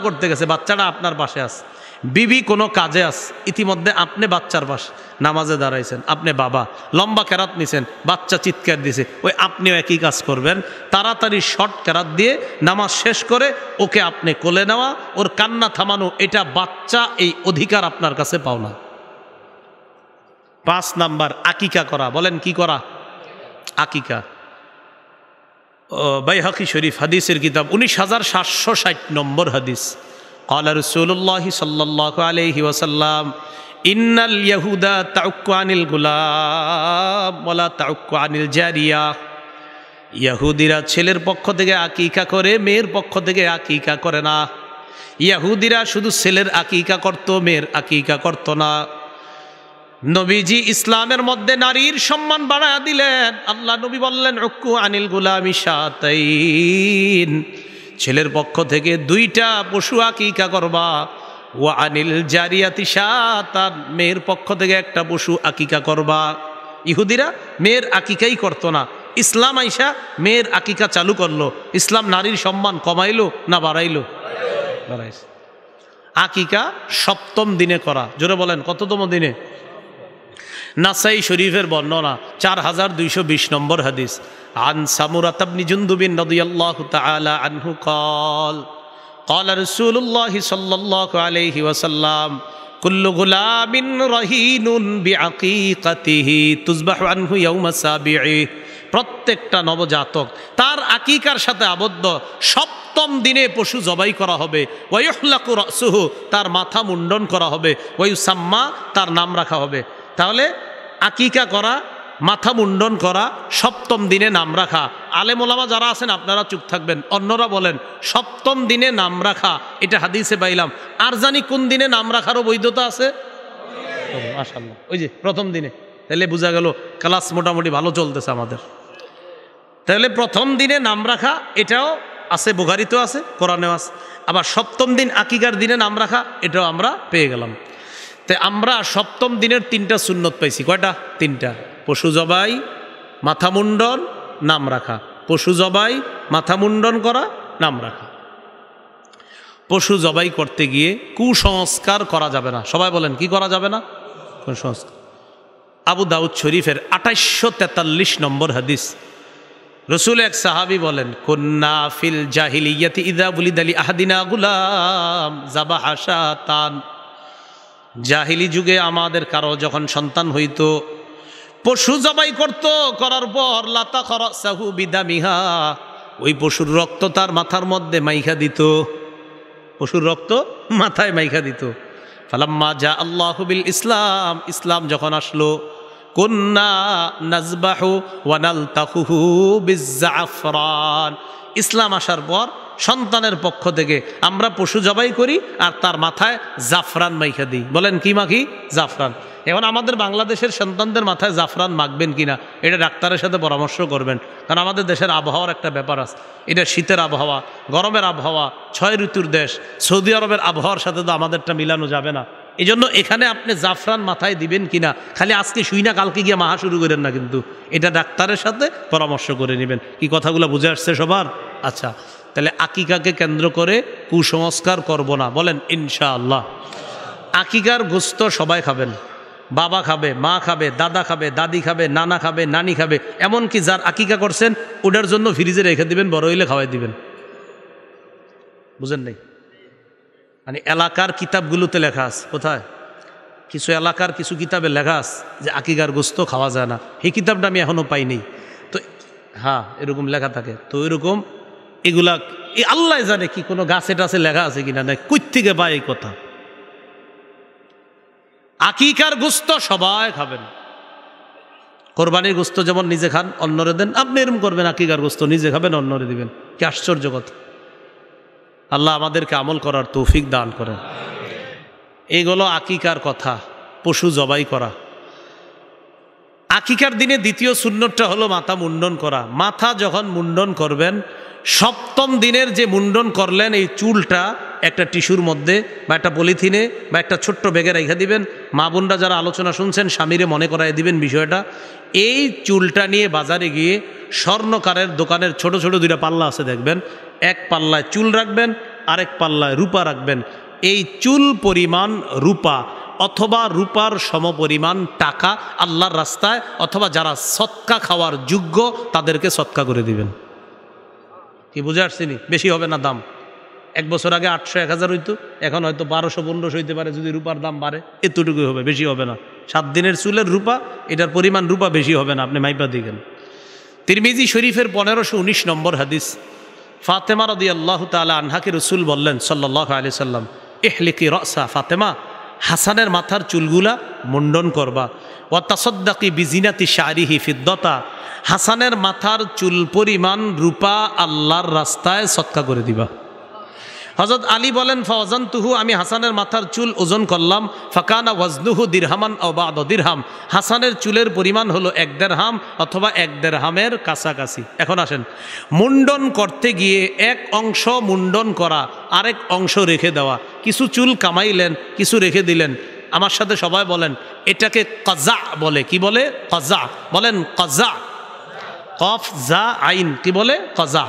করতে গেছে, বাচ্চাটা আপনার পাশে আছে, বিবি কোনো কাজে আছে, ইতিমধ্যে আপনি বাচ্চার পাশে নামাজে দাঁড়াইছেন, আপনি বাবা লম্বা কেরাত নিছেন, বাচ্চা চিৎকার দিছে, ওই আপনিও একই কাজ করবেন, তাড়াতাড়ি শর্ট কেরাত দিয়ে নামাজ শেষ করে ওকে আপনি কোলে নেওয়া, ওর কান্না থামানো, এটা বাচ্চা এই অধিকার আপনার কাছে পাও না। 5 নাম্বার আকিকা করা। বলেন কি করা? আকিকা। বাইহাকি শরীফ হাদিসের কিতাব 19760 নম্বর হাদিস। ক্বালা রাসূলুল্লাহ সাল্লাল্লাহু আলাইহি ওয়াসাল্লাম ইন্নাল ইয়াহুদা তাউক্কু আনিল গুলাম ওয়ালা তাউক্কু আনিল জারিয়া। ইহুদিরা ছেলের পক্ষ থেকে আকিকা করে, মেয়ের পক্ষ থেকে আকিকা করে না। ইহুদিরা শুধু ছেলের আকিকা করত, মেয়ের আকিকা করত না। নবীজি ইসলামের মধ্যে নারীর সম্মান বাড়ায়া দিলেন। আল্লাহ নবী বললেন উক্কু আনিল গুলামি শাতাইন, ছেলের পক্ষ থেকে 2টা পশু আকিকা করবা, ওয়া আনিল জারিয়াতি শাতান, মেয়ের পক্ষ থেকে 1টা পশু আকিকা করবা। ইহুদিরা মেয়ের আকিকাই করত না, ইসলাম আইসা মেয়ের আকিকা চালু করলো। ইসলাম নারীর সম্মান কমাইলো না বাড়াইলো? বাড়াইছে। আকিকা 7ম দিনে করা। জোরে বলেন কততম দিনে? নাসাই শরীফের বর্ণনা 4220 নম্বর হাদিস। আন সামুরাত ইবনে জুনদুবিন রাদিয়াল্লাহু তাআলা আনহু قال قال رسول الله صلى الله عليه وسلم كل غلام رهين بعقيقته تذبح عنه يوم السابع। প্রত্যেকটা নবজাতক তার আকিকার সাথে আবদ্ধ 7ম দিনে পশু জবাই করা হবে। ওয়ায়ুহলাকু রাসুহু, তার মাথা মুন্ডন করা হবে। ওয়ায়ুসাম্মা, তার নাম রাখা হবে। তাহলে আকিকা করা, মাথা মুন্ডন করা, 7ম দিনে নাম রাখা। আলেম ওলামা যারা আছেন আপনারা চুপ থাকবেন, অন্যরা বলেন 7ম দিনে নাম রাখা, এটা হাদিসে পাইলাম। আর জানি কোন দিনে নাম রাখারও বৈধতা আছে? মাশাআল্লাহ, ওই যে 1ম দিনে। তাহলে বোঝা গেল ক্লাস মোটামুটি ভালো চলতেছে আমাদের। তাহলে 1ম দিনে নাম রাখা এটাও আছে, বুখারীতেও আছে, কোরআনেও আছে। আবার 7ম দিন আকিকার দিনে নাম রাখা, এটাও আমরা পেয়ে গেলাম। তো আমরা 7ম দিনের 3টা সুন্নত পাইছি। কয়টা? 3টা। পশু জবাই, মাথা মুন্ডন, নাম রাখা। পশু জবাই, মাথা মুন্ডন করা, নাম রাখা। পশু জবাই করতে গিয়ে কুসংস্কার করা যাবে না। সবাই বলেন কি করা যাবে না? কুসংস্কার। আবু দাউদ শরীফের 2843 নম্বর হাদিস। রসুল এক সাহাবী বলেন কুন্না ফিল জাহিলিয়াতি ইযা বুলিদা লি আহাদিনা গুলাম যাবাহা শাতান। জাহিলি যুগে আমাদের কারো যখন সন্তান হইতো পশু জবাই করত, করার পর লাতা খরাসাহু বিদামিহা, ওই পশুর রক্ত তার মাথার মধ্যে মাইখা দিত। পশুর রক্ত মাথায় মাইখা দিত। ফালাম্মা জা আল্লাহু বিল ইসলাম, ইসলাম যখন আসলো, কুন্না নাজবাহু ওয়া নালতাখুহু বিজ্জাফরান, ইসলাম আসার পর সন্তানের পক্ষ থেকে আমরা পশু জবাই করি আর তার মাথায় জাফরান মাইখা দিই। বলেন কি মাখি? জাফরান। এখন আমাদের বাংলাদেশের সন্তানদের মাথায় জাফরান মাখবেন কিনা এটা ডাক্তারের সাথে পরামর্শ করবেন, কারণ আমাদের দেশের আবহাওয়ার একটা ব্যাপার আছে। এটা শীতের আবহাওয়া, গরমের আবহাওয়া, 6 ঋতুর দেশ। সৌদি আরবের আবহাওয়ার সাথে তো আমাদেরটা মিলানো যাবে না। এই জন্য এখানে আপনি জাফরান মাথায় দিবেন কিনা খালি আজকে শুই না কালকে গিয়ে মাহা শুরু করেন না, কিন্তু এটা ডাক্তারের সাথে পরামর্শ করে নেবেন। কি কথাগুলো বুঝে আসছে সবার? আচ্ছা, তাহলে আকিকাকে কেন্দ্র করে কুসংস্কার করব না, বলেন ইনশাআল্লাহ। আকিকার গোস্ত সবাই খাবেন, বাবা খাবে, মা খাবে, দাদা খাবে, দাদি খাবে, নানা খাবে, নানি খাবে। এমনকি যার আকিকা করছেন ওটার জন্য ফ্রিজে রেখে দিবেন, বড় হইলে খাওয়াই দিবেন। বুঝেন নাই? মানে এলাকার কিতাবগুলোতে লেখা আছে। কোথায়? কিছু এলাকার কিছু কিতাবে লেখা আছে যে আকিকার গোস্ত খাওয়া যায় না। এই কিতাবটা আমি এখনো পাইনি। তো হ্যাঁ, এরকম লেখা থাকে। তো এরকম এগুলা আল্লাহ জানে কি কোনো গাছে টাছে লেখা আছে কিনা, না কই থেকে পায় এই কথা। আকিকার গোস্ত সবাই খাবেন। কোরবানির গোস্ত যেমন নিজে খান অন্যরে দেন, আপনি এরকম করবেন আকিকার গোস্ত নিজে খাবেন অন্যরে দিবেন। কি আশ্চর্য কথা! আল্লাহ আমাদেরকে আমল করার তৌফিক দান করেন। এইগুলো আকিকার কথা, পশু জবাই করা। আকিকার দিনে দ্বিতীয় সুন্নতটা হলো মাথা মুন্ডন করা। মাথা যখন মুন্ডন করবেন সপ্তম দিনের যে মুন্ডন করলেন এই চুলটা একটা টিস্যুর মধ্যে বা একটা পলিথিনে বা একটা ছোট্ট ব্যাগে রেখে দিবেন। মা বোনরা যারা আলোচনা শুনছেন স্বামীরে মনে করায় দিবেন বিষয়টা। এই চুলটা নিয়ে বাজারে গিয়ে স্বর্ণকারের দোকানের ছোট ছোট দুইটা পাল্লা আছে দেখবেন, এক পাল্লায় চুল রাখবেন, আরেক পাল্লায় রূপা রাখবেন। এই চুল পরিমাণ রূপা অথবা রূপার সমপরিমাণ টাকা আল্লাহর রাস্তায় অথবা যারা সৎকা খাওয়ার যোগ্য তাদেরকে সৎকা করে দিবেন। কি বুঝে আসছিনি? বেশি হবে না দাম। 1 বছর আগে 800-1000 হইতো, এখন হয়তো 1200-1500 হইতে পারে যদি রূপার দাম বাড়ে। এতটুকুই হবে, বেশি হবে না। 7 দিনের চুলের রূপা, এটার পরিমাণ রূপা বেশি হবে না, আপনি মাইপা দিবেন। তিরমিজি শরীফের 1519 নম্বর হাদিস, ফাতেমা রাদিয়াল্লাহু তাআলা আনহাকে রাসূল বললেন সাল্লাল্লাহু আলাইহি সাল্লাম, ইহলিকি রাসা ফাতেমা, হাসানের মাথার চুলগুলা মুন্ডন করবা। ওয়া তাসাদ্দাকি বিজিনাতি শারিহি ফিদ্দাতা, হাসানের মাথার চুল পরিমাণ রূপা আল্লাহর রাস্তায় সদকা করে দিবা। হযরত আলী বলেন, ফাওয়াজানতুহু, আমি হাসানের মাথার চুল ওজন করলাম, ফাকানা ওয়াজনুহু দিরহামান আও বা'দা দিরহাম, হাসানের চুলের পরিমাণ হলো 1 দিরহাম অথবা 1 দিরহামের কাছাকাছি। এখন আসেন, মুন্ডন করতে গিয়ে এক অংশ মুন্ডন করা, আরেক অংশ রেখে দেওয়া। কিছু চুল কামাইলেন, কিছু রেখে দিলেন। আমার সাথে সবাই বলেন, এটাকে কাজা বলে। কি বলে? কাজা। বলেন কাজা। কফ জা আইন, কি বলে? কাজা।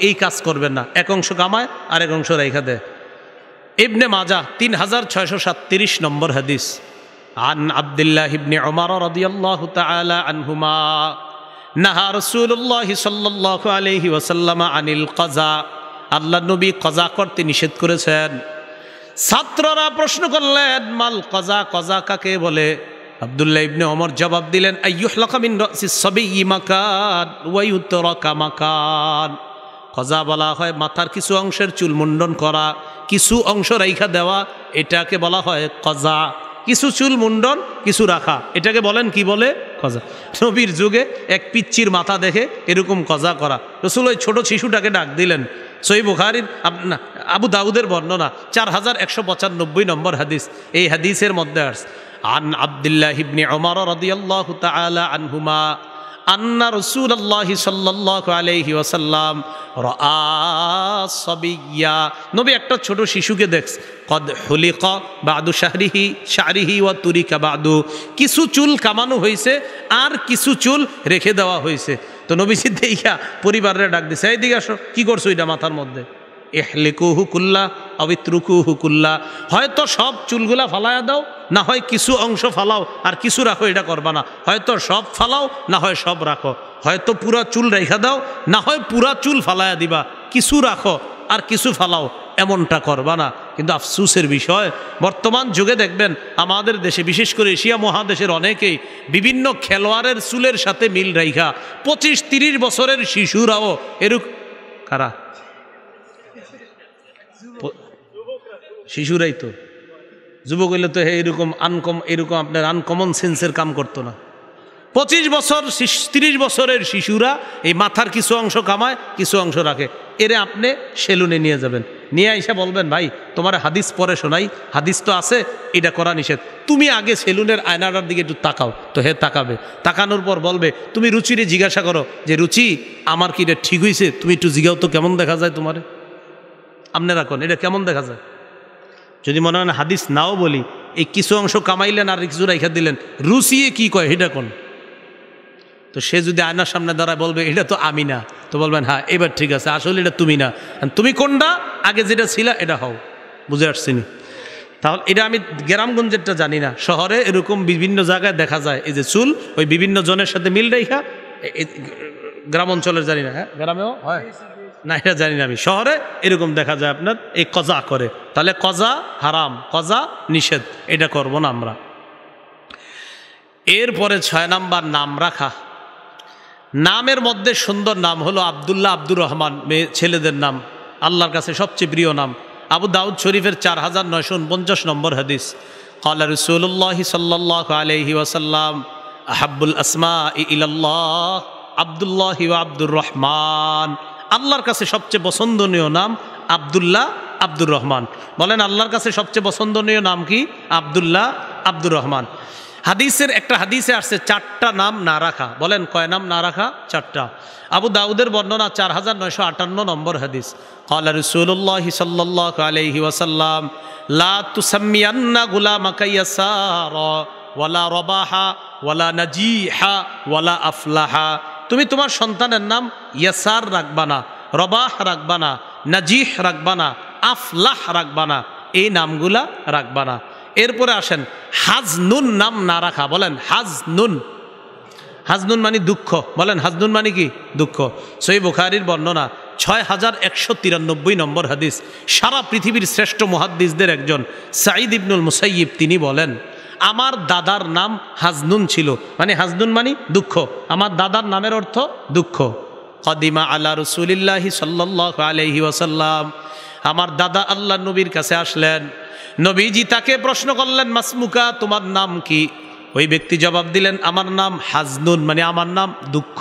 এই কাজ করবেন না, এক অংশ কামায় আর এক অংশ রেখা দেয়। ইবনে মাজাহ 3637 নম্বর হাদিস, আন আব্দুল্লাহ ইবনে উমর রাদিয়াল্লাহু তাআলা আনহুমা নাহা রাসূলুল্লাহ সাল্লাল্লাহু আলাইহি ওয়াসাল্লাম আনিল কাজা, আল্লাহ নবী কাজা করতে নিষেধ করেছেন। ছাত্ররা প্রশ্ন করলেন, মাল কাজা, কাজা কাকে বলে? আব্দুল্লাহ ইবনে ওমর জবাব দিলেন, আইয়ুহলাকা মিন রাসিস সাবিয়্যি মাকান ওয়া ইউতরাকা মাকান। কাজা বলা হয় মাথার কিছু অংশের চুল মুন্ডন করা, কিছু অংশ রাইখা দেওয়া, এটাকে বলা হয় কাজা। কিছু চুল মুন্ডন, কিছু রাখা, এটাকে বলেন কি বলে? কাজা। নবীর যুগে এক পিচ্চির মাথা দেখে এরকম কাজা করা। রাসূল ওই ছোট শিশুটাকে ডাক দিলেন। সহিহ বুখারীর আবু দাউদের বর্ণনা 4195 নম্বর হাদিস। এই হাদিসের মধ্যে আসছে, আন আব্দুল্লাহ ইবনে উমর রাদিয়াল্লাহু তাআলা আনহুমা আন্না রাসূলুল্লাহি সাল্লাল্লাহু আলাইহি ওয়াসাল্লাম রাআ সাবিয়্যা, নবী একটা ছোট শিশুকে দেখছে। কদ হুলিকা বাদু শাহরিহি ওয়া তুরিকা বাদু, কিছু চুল কামানো হয়েছে আর কিছু চুল রেখে দেওয়া হয়েছে। তো নবীজি দেইখা পরিবারের ডাক দিছে, এই দিকে আসো, কি করছো এটা মাথার মধ্যে? ইহলিকুহু কুল্লা আও ইতরুকুহু কুল্লা, হয়তো সব চুলগুলা ফালায়া দাও, না হয় কিছু অংশ ফালাও আর কিছু রাখো, এটা করবা না। হয়তো সব ফালাও, না হয় সব রাখো। হয়তো পুরা চুল রেখা দাও, না হয় পুরা চুল ফালায়া দিবা। কিছু রাখো আর কিছু ফালাও, এমনটা করবা না। কিন্তু আফসুসের বিষয়, বর্তমান যুগে দেখবেন আমাদের দেশে, বিশেষ করে এশিয়া মহাদেশের অনেকেই বিভিন্ন খেলোয়াড়ের চুলের সাথে মিল রাইখা 25-30 বছরের শিশুরাও এরকম। কারা? শিশুরাই তো। যুবক হইলে তো এরকম এরকম আপনার আনকমন সেন্সের কাম করতো না। 25 বছর 30 বছরের শিশুরা এই মাথার কিছু অংশ কামায়, কিছু অংশ রাখে। এরে আপনি সেলুনে নিয়ে যাবেন, নিয়ে আইসা বলবেন, ভাই তোমার হাদিস পরে শোনাই, হাদিস তো আছে, এটা করা নিষেধ, তুমি আগে সেলুনের আয়নাটার দিকে একটু তাকাও। তো হে তাকাবে, তাকানোর পর বলবে, তুমি রুচিরে জিজ্ঞাসা করো যে রুচি আমার কি এটা ঠিক হয়েছে, তুমি একটু জিগাও তো কেমন দেখা যায় তোমারে। আপনি রাখুন, এটা কেমন দেখা যায়। যদি মনে হয় হাদিস নাও বলি, এই কিছু অংশ কামাইলেন আর কিছু রাইখা দিলেন, রুচিয়ে কি কয় এটা কোন? তো সে যদি আয়নার সামনে দাঁড়ায় বলবে এটা তো আমি না, তো বলবেন হ্যাঁ এবার ঠিক আছে, আসলে এটা তুমি না, তুমি কোনটা, আগে যেটা ছিল এটা হও। বুঝে আসছিনি? তাহলে এটা আমি গ্রামগঞ্জেরটা জানি না, শহরে এরকম বিভিন্ন জায়গায় দেখা যায় এই যে চুল ওই বিভিন্ন জনের সাথে মিল রেখা। গ্রাম অঞ্চলের জানি না, হ্যাঁ গ্রামেও হয় না, এটা জানি না আমি। শহরে এরকম দেখা যায় আপনার এই কজা করে। তাহলে কজা হারাম, কজা নিষেধ, এটা করব না আমরা। এরপরে 6 নাম্বার নাম রাখা। নামের মধ্যে সুন্দর নাম হলো আব্দুল্লাহ, আব্দুর রহমান, মেয়ে ছেলেদের নাম আল্লাহর কাছে সবচেয়ে প্রিয় নাম। আবু দাউদ শরীফের 4949 নম্বর হাদিস, ক্বালা রাসূলুল্লাহ সাল্লাল্লাহু আলাইহি ওয়াসাল্লাম আহাব্বুল আসমাই ইলাল্লাহ আব্দুল্লাহ ওয়া আব্দুর রহমান, আল্লাহর কাছে সবচেয়ে পছন্দনীয় নাম আব্দুল্লাহ, আব্দুর রহমান। বলেন আল্লাহর কাছে সবচেয়ে পছন্দনীয় নাম কি? আব্দুল্লাহ, আব্দুর রহমান। হাদিসের একটা হাদিসে আসছে 4টা নাম না রাখা। বলেন কয় নাম না রাখা? 4টা। আবু দাউদের বর্ণনা 4958 নম্বর হাদিস। ক্বালা রাসূলুল্লাহ সাল্লাল্লাহু আলাইহি ওয়াসাল্লাম লা তুসাম্মিয়ান্না গুলামাকা ইয়াসারা ওয়ালা রাবাহা ওয়ালা নাজিহা ওয়ালা আফলাহা। তুমি তোমার সন্তানের নাম ইয়াসার রাখবা না, রবাহ রাখবা না, নাজিহ রাখবা না, আফলাহ রাখবা না, এই নামগুলা রাখবা না। এরপরে আসেন হাজনুন নাম না রাখা। বলেন হাজনুন। হাজনুন মানে দুঃখ। বলেন হাজনুন মানে কি? দুঃখ। সহিহ বুখারীর বর্ণনা 6193 নম্বর হাদিস। সারা পৃথিবীর শ্রেষ্ঠ মুহাদ্দিসদের একজন সাঈদ ইবনুল মুসাইয়িব তিনি বলেন, আমার দাদার নাম হাজনুন ছিল। মানে হাজনুন মানে দুঃখ। আমার দাদার নামের অর্থ দুঃখ। কদিমা আলা রাসূলিল্লাহি সাল্লাল্লাহু আলাইহি ওয়াসাল্লাম, আমার দাদা আল্লাহ নবীর কাছে আসলেন। নবীজি তাকে প্রশ্ন করলেন, মাসমুকা, তোমার নাম কি? ওই ব্যক্তি জবাব দিলেন, আমার নাম হাজনুন, মানে আমার নাম দুঃখ।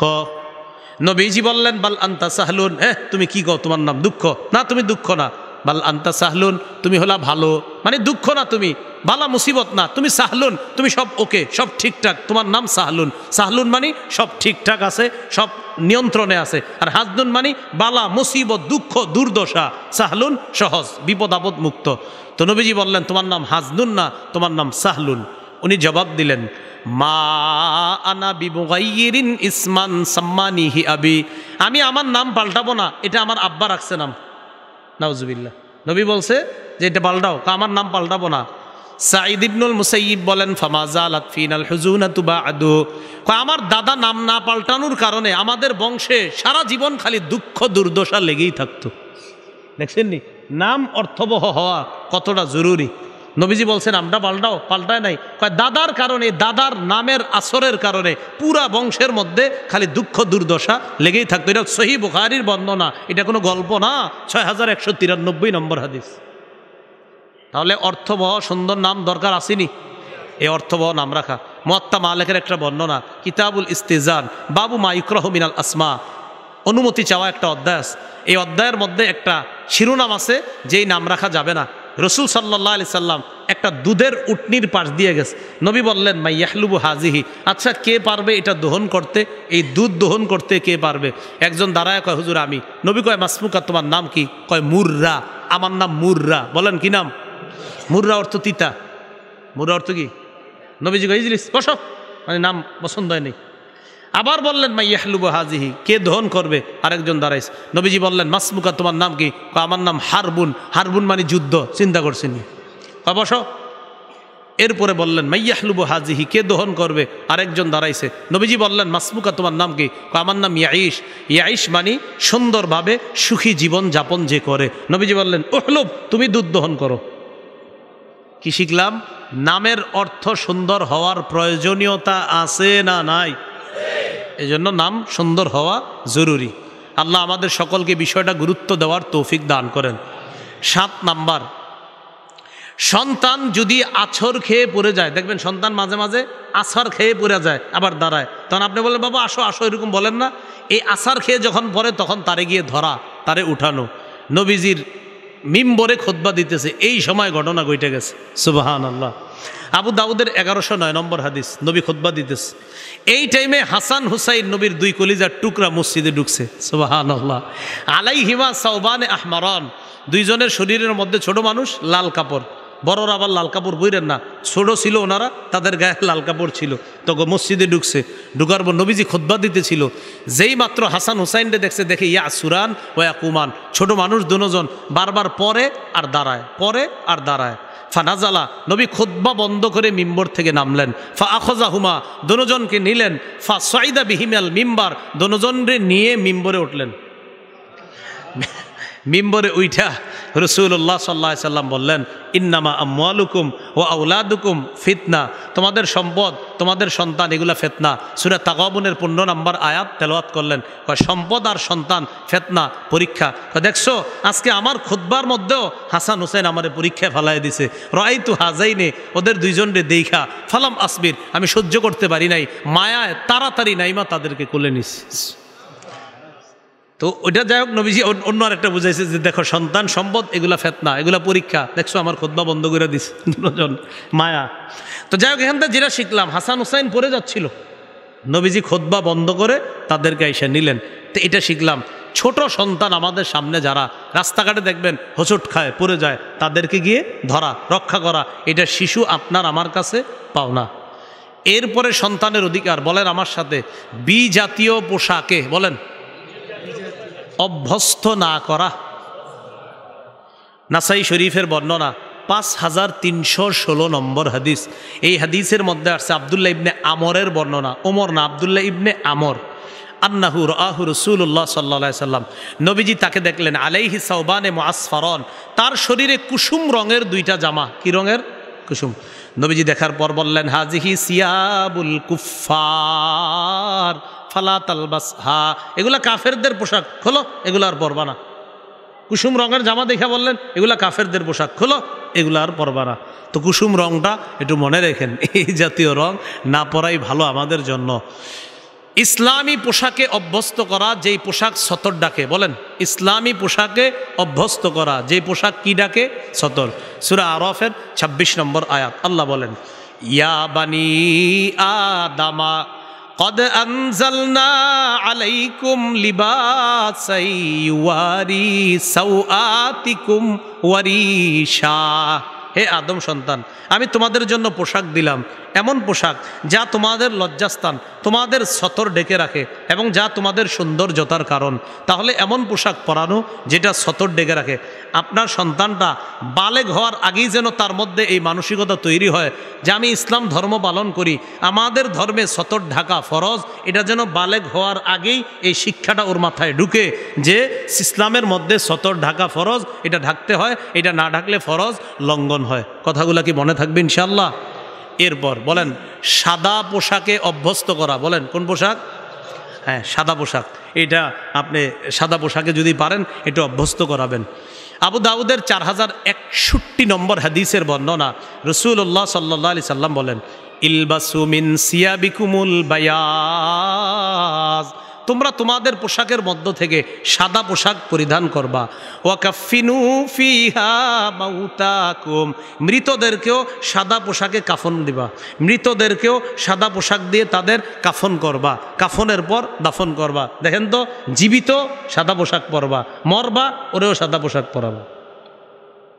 নবীজি বললেন, বাল আনতা সাহলুন, তুমি কি কও, তোমার নাম দুঃখ? না, তুমি দুঃখ না। বাল আনতা সাহলুন, তুমি হলা ভালো, মানে দুঃখ না, তুমি বালা মুসিবত না, তুমি সাহলুন, তুমি সব ওকে, সব ঠিকঠাক, তোমার নাম সাহলুন। সাহলুন মানে সব ঠিকঠাক আছে, সব নিয়ন্ত্রণে আছে। আর হাজনুন মানে বালা মুসিবত, দুঃখ, দুর্দশা। সাহলুন সহজ, বিপদ আপদ মুক্ত। তো নবীজি বললেন, তোমার নাম হাজনুন না, তোমার নাম সাহলুন। উনি জবাব দিলেন, মা আনা বিমুগাইয়িরিন ইসমান সাম্মানিহি আবি, আমি আমার নাম পাল্টাবো না, এটা আমার আব্বা রাখছে নাম। নাউজুবিল্লাহ। নবী বলছে যে এটা পাল্টাও, আমার নাম পাল্টাবো না। সাঈদ ইবনুল মুসাইয়িব বলেন, ফামা যালাত ফিনাল হুজুনাতু বা'দু, আমার দাদা নাম না পাল্টানোর কারণে আমাদের বংশে সারা জীবন খালি দুঃখ দুর্দশা লেগেই থাকতো। দেখছেন নি নাম অর্থবহ হওয়া কতটা জরুরি। নবীজি বলছেন নামটা পাল্টাও, পাল্টায় নাই। দাদার কারণে, দাদার নামের আসরের কারণে পুরা বংশের মধ্যে খালি দুঃখ দুর্দশা লেগেই থাকতো। এটা সহিহ বুখারীর বর্ণনা, এটা কোনো গল্প না। 6193 নম্বর হাদিস। তাহলে অর্থবহ সুন্দর নাম দরকার আসেনি? এই অর্থবহ নাম রাখা। মুয়াত্তা মালিকের একটা বর্ণনা, কিতাবুল ইস্তিজান, বাবু মা ইউকরাহু মিনাল আসমা, অনুমতি চাওয়া একটা অধ্যায় আছে। এই অধ্যায়ের মধ্যে একটা শিরোনাম আছে, যেই নাম রাখা যাবে না। রসুল সাল্লাল্লাহু আলাইহি সাল্লাম একটা দুধের উটনির পাশ দিয়ে গেছে। নবী বললেন, মাই ইয়াহলুবু হাজিহি, আচ্ছা কে পারবে এটা দহন করতে, এই দুধ দহন করতে কে পারবে? একজন দাঁড়ায় কয়, হুজুর আমি। নবী কয়, মাসমুকা, তোমার নাম কি? কয়, মুররা, আমার নাম মুররা। বলেন কি নাম? মুররা অর্থ তিতা। মুররা অর্থ কি? নবীজি কয়, ইজলিস, বসো, মানে নাম পছন্দ হয়নি। আবার বললেন, মাই ইয়াহলুবু হাজিহি, কে দহন করবে? আরেকজন দাঁড়াইছে। নবীজি বললেন, মাসমুকা, তোমার নাম কি? আমার নাম হারবুন। হারবুন মানে যুদ্ধ। চিন্তা করছেন, বসো। এরপরে বললেন, মাই ইয়াহলুবু হাজিহি, কে দহন করবে? আরেকজন দাঁড়াইছে। নবীজি বললেন, মাসমুকা, তোমার নাম কি? আমার নাম ইয়াইশ। ইয়াইশ মানে সুন্দরভাবে সুখী জীবন যাপন যে করে। নবীজি বললেন, উহলুব, তুমি দুধ দহন করো। কি শিখলাম? নামের অর্থ সুন্দর হওয়ার প্রয়োজনীয়তা আছে না নাই? এজন্য নাম সুন্দর হওয়া জরুরি। আল্লাহ আমাদের সকলকে বিষয়টা গুরুত্ব দেওয়ার তৌফিক দান করেন। 7 নাম্বার, সন্তান যদি আছর খেয়ে পড়ে যায়, দেখবেন সন্তান মাঝে মাঝে আছর খেয়ে পড়ে যায়, আবার দাঁড়ায়, তখন আপনি বলেন, বাবা আসো আসো, এরকম বলেন না। এই আছর খেয়ে যখন পড়ে তখন তারে গিয়ে ধরা, তারে উঠানো। নবীজির মিম্বরে খুতবা দিতেছে, এই সময় ঘটনা ঘটে গেছে। সুবহানাল্লাহ। আবু দাউদের 1109 নম্বর হাদিস, নবী খুতবা দিতেছে। এই টাইমে হাসান হুসাইন, নবীর 2 কলিজার টুকরা, মসজিদে ঢুকছে। সুবহানাল্লাহ। আলাইহিমা সাওবানে আহমারান, দুইজনের শরীরের মধ্যে ছোট মানুষ, লাল কাপড়। বড়রা আবার লাল কাপড় বইরেন না, ছোট ছিল ওনারা, তাদের গায়ে লাল কাপড় ছিল। তখন মসজিদে ঢুকছে, ঢুকার পর নবীজি খুতবা দিতেছিল। যেই মাত্র হাসান হুসাইনকে দেখছে, দেখে ইয়া সুরান ওয়া কুমান, ছোট মানুষ দুজন বারবার পরে আর দাঁড়ায়, পরে আর দাঁড়ায়। ফানাজালা, নবী খুতবা বন্ধ করে মিম্বর থেকে নামলেন। ফা আখাযাহুমা, দুজনকে নিলেন। ফা সাইদা বিহিমাল মিম্বার, দুজনরে নিয়ে মিম্বরে উঠলেন। মিম্বরে উঠা রাসূলুল্লাহ সাল্লাল্লাহু আলাইহি সাল্লাম বললেন, ইন্নামা আমওয়ালুকুম ওয়া আওলাদুকুম ফিতনা, তোমাদের সম্পদ, তোমাদের সন্তান, এগুলা ফিতনা। সূরা তাগাবুনের 15 নম্বর আয়াত তেলাওয়াত করলেন। সম্পদ আর সন্তান ফিতনা, পরীক্ষা। দেখছো আজকে আমার খুতবার মধ্যেও হাসান হুসাইন আমারে পরীক্ষায় ফেলায় দিছে। রাআইতু হাযাইনে, ওদের দুইজনরে দেখা, ফালাম আসবির, আমি সহ্য করতে পারি নাই, মায়ায় তাড়াতাড়ি নাইমা তাদেরকে কোলে নিছি। তো ওইটা যাই হোক, নবীজি অন্য আরেকটা বুঝাইছে যে দেখো সন্তান সম্পদ এগুলা ফেতনা, এগুলা পরীক্ষা। দেখছো আমার খুতবা বন্ধ করে দিছে দুজন, মায়া। তো যাই হোক, এখান থেকে যেটা শিখলাম, হাসান হুসাইন পড়ে যাচ্ছিল, নবীজি খুতবা বন্ধ করে তাদেরকে এসে নিলেন। তো এটা শিখলাম, ছোট সন্তান আমাদের সামনে যারা রাস্তাঘাটে দেখবেন হোঁচট খায় পড়ে যায়, তাদেরকে গিয়ে ধরা, রক্ষা করা, এটা শিশু আপনার আমার কাছে পাওনা। এরপরে সন্তানের অধিকার, বলেন আমার সাথে, বিজাতীয় পোশাকে বলেন অভ্যস্ত না করা। নাসাই শরীফের বর্ণনা 5316 নম্বর হাদিস। এই হাদিসের মধ্যে আসছে আব্দুল্লাহ ইবনে আমরের বর্ণনা, ওমর না, আব্দুল্লাহ ইবনে আমর, আন্নাহু রাআহু রাসূলুল্লাহ সাল্লাল্লাহু আলাইহি সাল্লাম, নবীজি তাকে দেখলেন, আলাইহি সাওবানে মুআসফারান, তার শরীরে কুসুম রঙের দুইটা জামা। কি রঙের? কুসুম। নবীজি দেখার পর বললেন, হাজিহি সিয়াবুল কুফফার ফালা তালবাসহা, এগুলা কাফেরদের পোশাক, খোলো, এগুলা আর পরবা না। কুসুম রঙের জামা দেখে বললেন, এগুলা কাফেরদের পোশাক, খোলো, এগুলা আর পরবা না। তো কুসুম রঙটা একটু মনে রেখেন, এই জাতীয় রং না পরাই ভালো আমাদের জন্য। ইসলামী পোশাকে অভ্যস্ত করা, যেই পোশাক সতর ডাকে, বলেন ইসলামী পোশাকে অভ্যস্ত করা, যেই পোশাক কি ডাকে? সতর। সূরা আরাফের 26 নম্বর আয়াত, আল্লাহ বলেন, ইয়া বানি আদামা কদ আনজালনা আলাইকুম লিবাসাই ইউয়ারি সাওআতিকুম ওয়ারিশা, হে আদম সন্তান, আমি তোমাদের জন্য পোশাক দিলাম, এমন পোশাক যা তোমাদের লজ্জাস্থান, তোমাদের সতর ডেকে রাখে এবং যা তোমাদের সৌন্দর্যতার কারণ। তাহলে এমন পোশাক পরানো যেটা সতর ডেকে রাখে। আপনার সন্তানটা বালেগ হওয়ার আগেই যেন তার মধ্যে এই মানসিকতা তৈরি হয় যে আমি ইসলাম ধর্ম পালন করি, আমাদের ধর্মে সতর ঢাকা ফরজ, এটা যেন বালেগ হওয়ার আগেই এই শিক্ষাটা ওর মাথায় ঢুকে যে ইসলামের মধ্যে সতর ঢাকা ফরজ, এটা ঢাকতে হয়, এটা না ঢাকলে ফরজ লঙ্ঘন হয়। কথাগুলো কি মনে থাকবে ইনশাআল্লাহ? এরপর বলেন সাদা পোশাকে অভ্যস্ত করা, বলেন কোন পোশাক? হ্যাঁ, সাদা পোশাক। এটা আপনি সাদা পোশাকে যদি পারেন এটা অভ্যস্ত করাবেন। আবু দাউদের 4061 নম্বর হাদিসের বর্ণনা, রাসূলুল্লাহ সাল্লাল্লাহু আলাইহি সাল্লাম বলেন, ইলবাসু মিন সিয়াবিকুমুল বায়াজ, তোমরা তোমাদের পোশাকের মধ্য থেকে সাদা পোশাক পরিধান করবা। ওয়াকাফিনু ফিহা মাউতাকুম, মৃতদেরকেও সাদা পোশাকে কাফন দিবা, মৃতদেরকেও সাদা পোশাক দিয়ে তাদের কাফন করবা, কাফনের পর দাফন করবা। দেখেন তো, জীবিত সাদা পোশাক পরবা, মরবা ওরেও সাদা পোশাক পরাবা,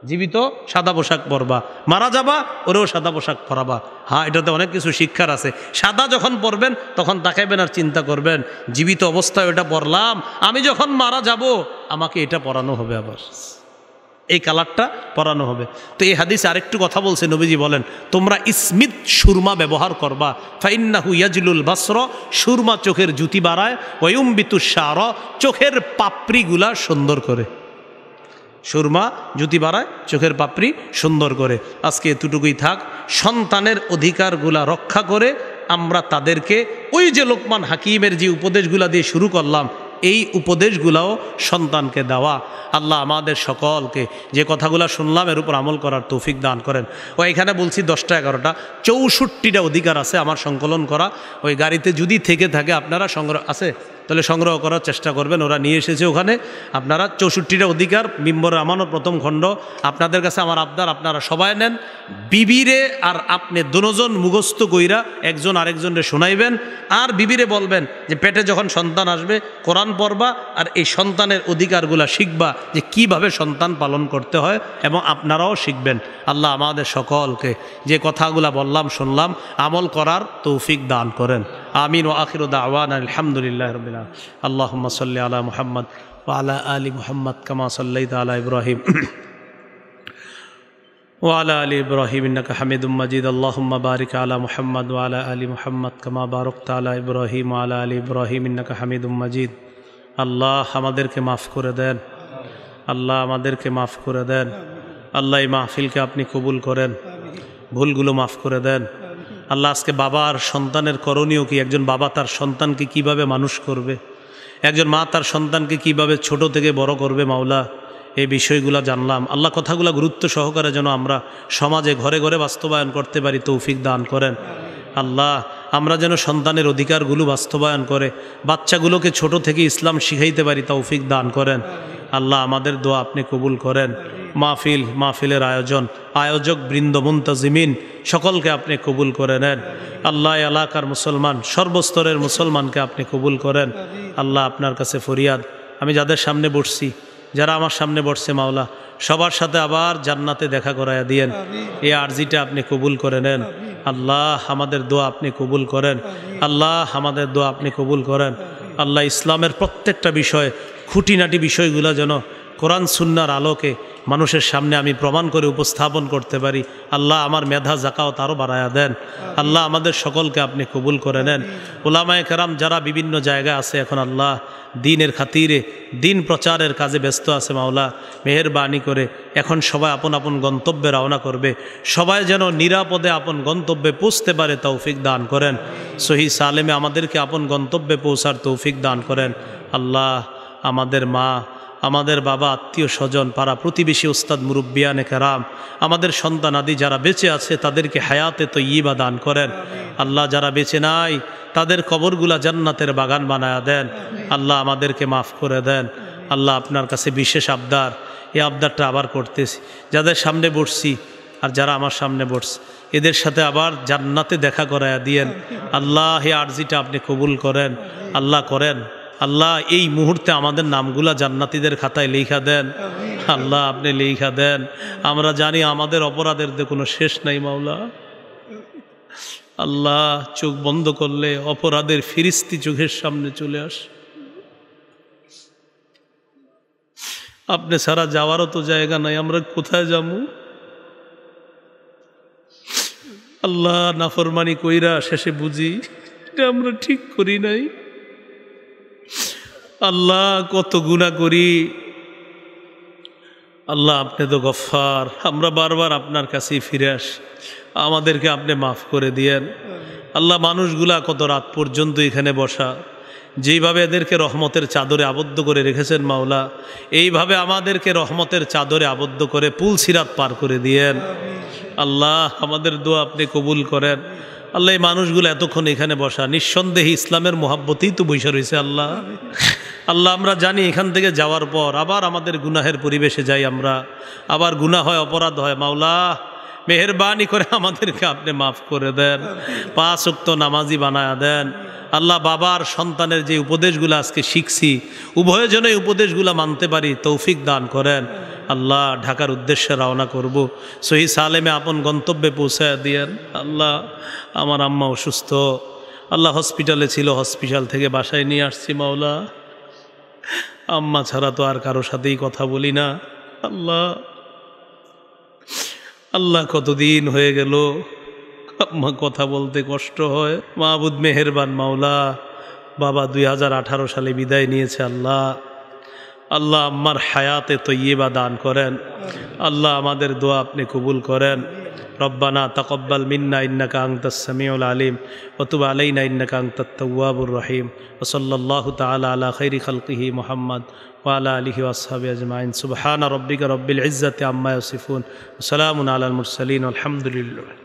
জীবিত সাদা পোশাক পরবা, মারা যাবা ওরেও সাদা পোশাক পরাবা। হ্যাঁ, এটাতে অনেক কিছু শিক্ষার আছে। সাদা যখন পরবেন তখন তাকাইবেন আর চিন্তা করবেন, জীবিত অবস্থায় ওটা পরলাম, আমি যখন মারা যাব আমাকে এটা পরানো হবে, আবার এই কালারটা পরানো হবে। তো এই হাদিসে আরেকটু কথা বলছে, নবীজি বলেন, তোমরা ইসমিত সুরমা ব্যবহার করবা, ফাইন্নাহু ইয়াজলুল বাসর, সুরমা চোখের জুতি বাড়ায়, ওয়ুমবিতু শার, চোখের পাপড়িগুলা সুন্দর করে। সুরমা জুতি বাড়ায়, চোখের পাপড়ি সুন্দর করে। আজকে এতটুকুই থাক। সন্তানের অধিকারগুলা রক্ষা করে আমরা তাদেরকে ওই যে লোকমান হাকিমের যে উপদেশগুলা দিয়ে শুরু করলাম, এই উপদেশগুলাও সন্তানকে দেওয়া। আল্লাহ আমাদের সকলকে যে কথাগুলো শুনলাম এর উপর আমল করার তৌফিক দান করেন। ও এখানে বলছি 10টা 11টা 64টা অধিকার আছে আমার সংকলন করা। ওই গাড়িতে যদি থেকে থাকে আপনারা সংগ্রহ আছে তাহলে সংগ্রহ করার চেষ্টা করবেন, ওরা নিয়ে এসেছে ওখানে। আপনারা 64টা অধিকার, মিম্বর আমানত প্রথম খণ্ড। আপনাদের কাছে আমার আবদার, আপনারা সবাই নেন, বিবিরে আর আপনি দুজন মুখস্থ কইরা একজন আরেকজনকে শোনাইবেন, আর বিবিরে বলবেন যে পেটে যখন সন্তান আসবে কোরআন পড়বা আর এই সন্তানের অধিকারগুলা শিখবা যে কিভাবে সন্তান পালন করতে হয়, এবং আপনারাও শিখবেন। আল্লাহ আমাদের সকলকে যে কথাগুলা বললাম শুনলাম আমল করার তৌফিক দান করেন। আমিন। ও আখিরু দাওয়ানা আলহামদুলিল্লাহ রাব্বিল আলামিন। আল্লাহুম্মা সাল্লি আলা মুহাম্মদ ওয়া আলা আলি মুহাম্মদ কামা সাল্লাইতা আলা ইব্রাহিম ওয়া আলা আলি ইব্রাহিম ইন্নাকা হামিদুম মাজিদ। আল্লাহুম্মা বারিক আলা মুহাম্মদ ওয়া আলা আলি মুহাম্মদ কামা বারাকতা আলা ইব্রাহিম ওয়া আলা আলি ইব্রাহিম ইন্নাকা হামিদুম মাজিদ। আল্লাহ আমাদেরকে মাফ করে দেন, আল্লাহ আমাদেরকে মাফ করে দেন। আল্লাহ এই মাহফিলকে আপনি কবুল করেন, ভুলগুলো মাফ করে দেন। আল্লাহ আজকে বাবা আর সন্তানের করণীয় কি, একজন বাবা তার সন্তানকে কিভাবে মানুষ করবে, একজন মা তার সন্তানকে কিভাবে ছোট থেকে বড় করবে, মাওলা এই বিষয়গুলো জানলাম। আল্লাহ কথাগুলো গুরুত্ব সহকারে যেন আমরা সমাজে ঘরে ঘরে বাস্তবায়ন করতে পারি তৌফিক দান করেন। আল্লাহ আমরা যেন সন্তানের অধিকারগুলো বাস্তবায়ন করে বাচ্চাগুলোকে ছোট থেকে ইসলাম শিখাইতে পারি তৌফিক দান করেন। আল্লাহ আমাদের দোয়া আপনি কবুল করেন। মাহফিলের আয়োজক বৃন্দ মুনতাজিমিন সকলকে আপনি কবুল করে নেন। আল্লাহ এলাকার মুসলমান সর্বস্তরের মুসলমানকে আপনি কবুল করেন। আল্লাহ আপনার কাছে ফরিয়াদ, আমি যাদের সামনে বসছি, যারা আমার সামনে বসছে মাওলা, সবার সাথে আবার জান্নাতে দেখা করায়া দিয়েন। এই আরজিটা আপনি কবুল করে নেন। আল্লাহ আমাদের দোয়া আপনি কবুল করেন। আল্লাহ আমাদের দোয়া আপনি কবুল করেন। আল্লাহ ইসলামের প্রত্যেকটা বিষয়, খুঁটিনাটি বিষয়গুলো যেন কোরআন সুন্নাহর আলোকে মানুষের সামনে আমি প্রমাণ করে উপস্থাপন করতে পারি। আল্লাহ আমার মেধা জাকাত আরও বাড়ায়া দেন। আল্লাহ আমাদের সকলকে আপনি কবুল করে নেন। উলামায়ে কেরাম যারা বিভিন্ন জায়গায় আছে এখন আল্লাহ দ্বীনের খাতিরে দ্বীন প্রচারের কাজে ব্যস্ত আছে মাওলা, মেহেরবানি করে এখন সবাই আপন আপন গন্তব্যে রওনা করবে, সবাই যেন নিরাপদে আপন গন্তব্যে পৌঁছতে পারে তৌফিক দান করেন। সহি সালেমে আমাদেরকে আপন গন্তব্যে পৌঁছার তৌফিক দান করেন। আল্লাহ আমাদের মা, আমাদের বাবা, আত্মীয় স্বজন, পাড়া প্রতিবেশী, ওস্তাদ মুরব্বিয়ানে কেরাম, আমাদের সন্তান আদি যারা বেঁচে আছে তাদেরকে হায়াতে তয়্যিবা দান করেন। আল্লাহ যারা বেঁচে নাই তাদের কবরগুলা জান্নাতের বাগান বানায়া দেন। আল্লাহ আমাদেরকে মাফ করে দেন। আল্লাহ আপনার কাছে বিশেষ আবদার, এই আবদারটা আবার করতেছি, যাদের সামনে বসছি আর যারা আমার সামনে বসছে এদের সাথে আবার জান্নাতে দেখা করায়া দিয়েন। আল্লাহ এই আরজিটা আপনি কবুল করেন। আল্লাহ করেন। আল্লাহ এই মুহূর্তে আমাদের নামগুলা জান্নাতীদের খাতায় লেখা দেন। আল্লাহ আপনি লেখা দেন। আমরা জানি আমাদের অপরাধের কোনো শেষ নাই মাওলা। আল্লাহ চোখ বন্ধ করলে অপরাধের ফিরিস্তি চোখের সামনে চলে আসে। আপনি ছাড়া যাওয়ারও তো জায়গা নাই, আমরা কোথায় যাবো? আল্লাহ নাফরমানি কইরা শেষে বুঝি এটা আমরা ঠিক করি নাই। আল্লাহ কত গুনাহ করি। আল্লাহ আপনি তো গফফার, আমরা বারবার আপনার কাছেই ফিরে আসি, আমাদেরকে আপনি মাফ করে দিয়েন। আল্লাহ মানুষগুলা কত রাত পর্যন্ত এখানে বসা, যেইভাবে এদেরকে রহমতের চাদরে আবদ্ধ করে রেখেছেন মাওলা, এইভাবে আমাদেরকে রহমতের চাদরে আবদ্ধ করে পুল সিরাত পার করে দিয়েন। আল্লাহ আমাদের দোয়া আপনি কবুল করেন। আল্লাহ এই মানুষগুলো এতক্ষণ এখানে বসা নিঃসন্দেহে ইসলামের মোহাব্বতেই তো বৈশা রয়েছে। আল্লাহ আল্লাহ আমরা জানি এখান থেকে যাওয়ার পর আবার আমাদের গুনাহের পরিবেশে যাই, আমরা আবার গুনাহ হয়, অপরাধ হয়। মাওলা মেহেরবানি করে আমাদেরকে আপনি মাফ করে দেন, 5 ওয়াক্ত নামাজি বানায়া দেন। আল্লাহ বাবার সন্তানের যে উপদেশগুলো আজকে শিখছি উভয় জনে উপদেশগুলো মানতে পারি তৌফিক দান করেন। আল্লাহ ঢাকার উদ্দেশ্যে রওনা করব, সহি সালেমে আপন গন্তব্যে পৌঁছায় দিয়েন। আল্লাহ আমার আম্মা অসুস্থ, আল্লাহ হসপিটালে ছিল, হসপিটাল থেকে বাসায় নিয়ে আসছি মাওলা। আম্মা ছাড়া তো আর কারো সাথেই কথা বলি না। আল্লাহ আল্লাহ কতদিন হয়ে গেল আম্মা কথা বলতে কষ্ট হয়। মাহবুদ মেহেরবান মাওলা, বাবা 2018 সালে বিদায় নিয়েছে। আল্লাহ আল্লাহ আম্মার হায়াতে তয়্যিবা দান করেন। আল্লাহ আমাদের দোয়া আপনি কবুল করেন। রব্বানা তাকাব্বাল মিন্না ইন্নাকা আনতাস সামিউল আলিম ওয়া তুব আলাইনা ইন্নাকা আনতাত তাওয়াবুর রহিম ওয়া সাল্লাল্লাহু তাআলা আলা খাইরি খালকিহি মুহাম্মদ ওয়া আলা আলিহি ওয়া আসহাবিহি আজমাইন। সুবহানা রাব্বিকা রাব্বিল ইজ্জাতি আম্মা ইয়াসিফুন ওয়া সালামুন আলাল মুরসালিন আলহামদুলিল্লাহ।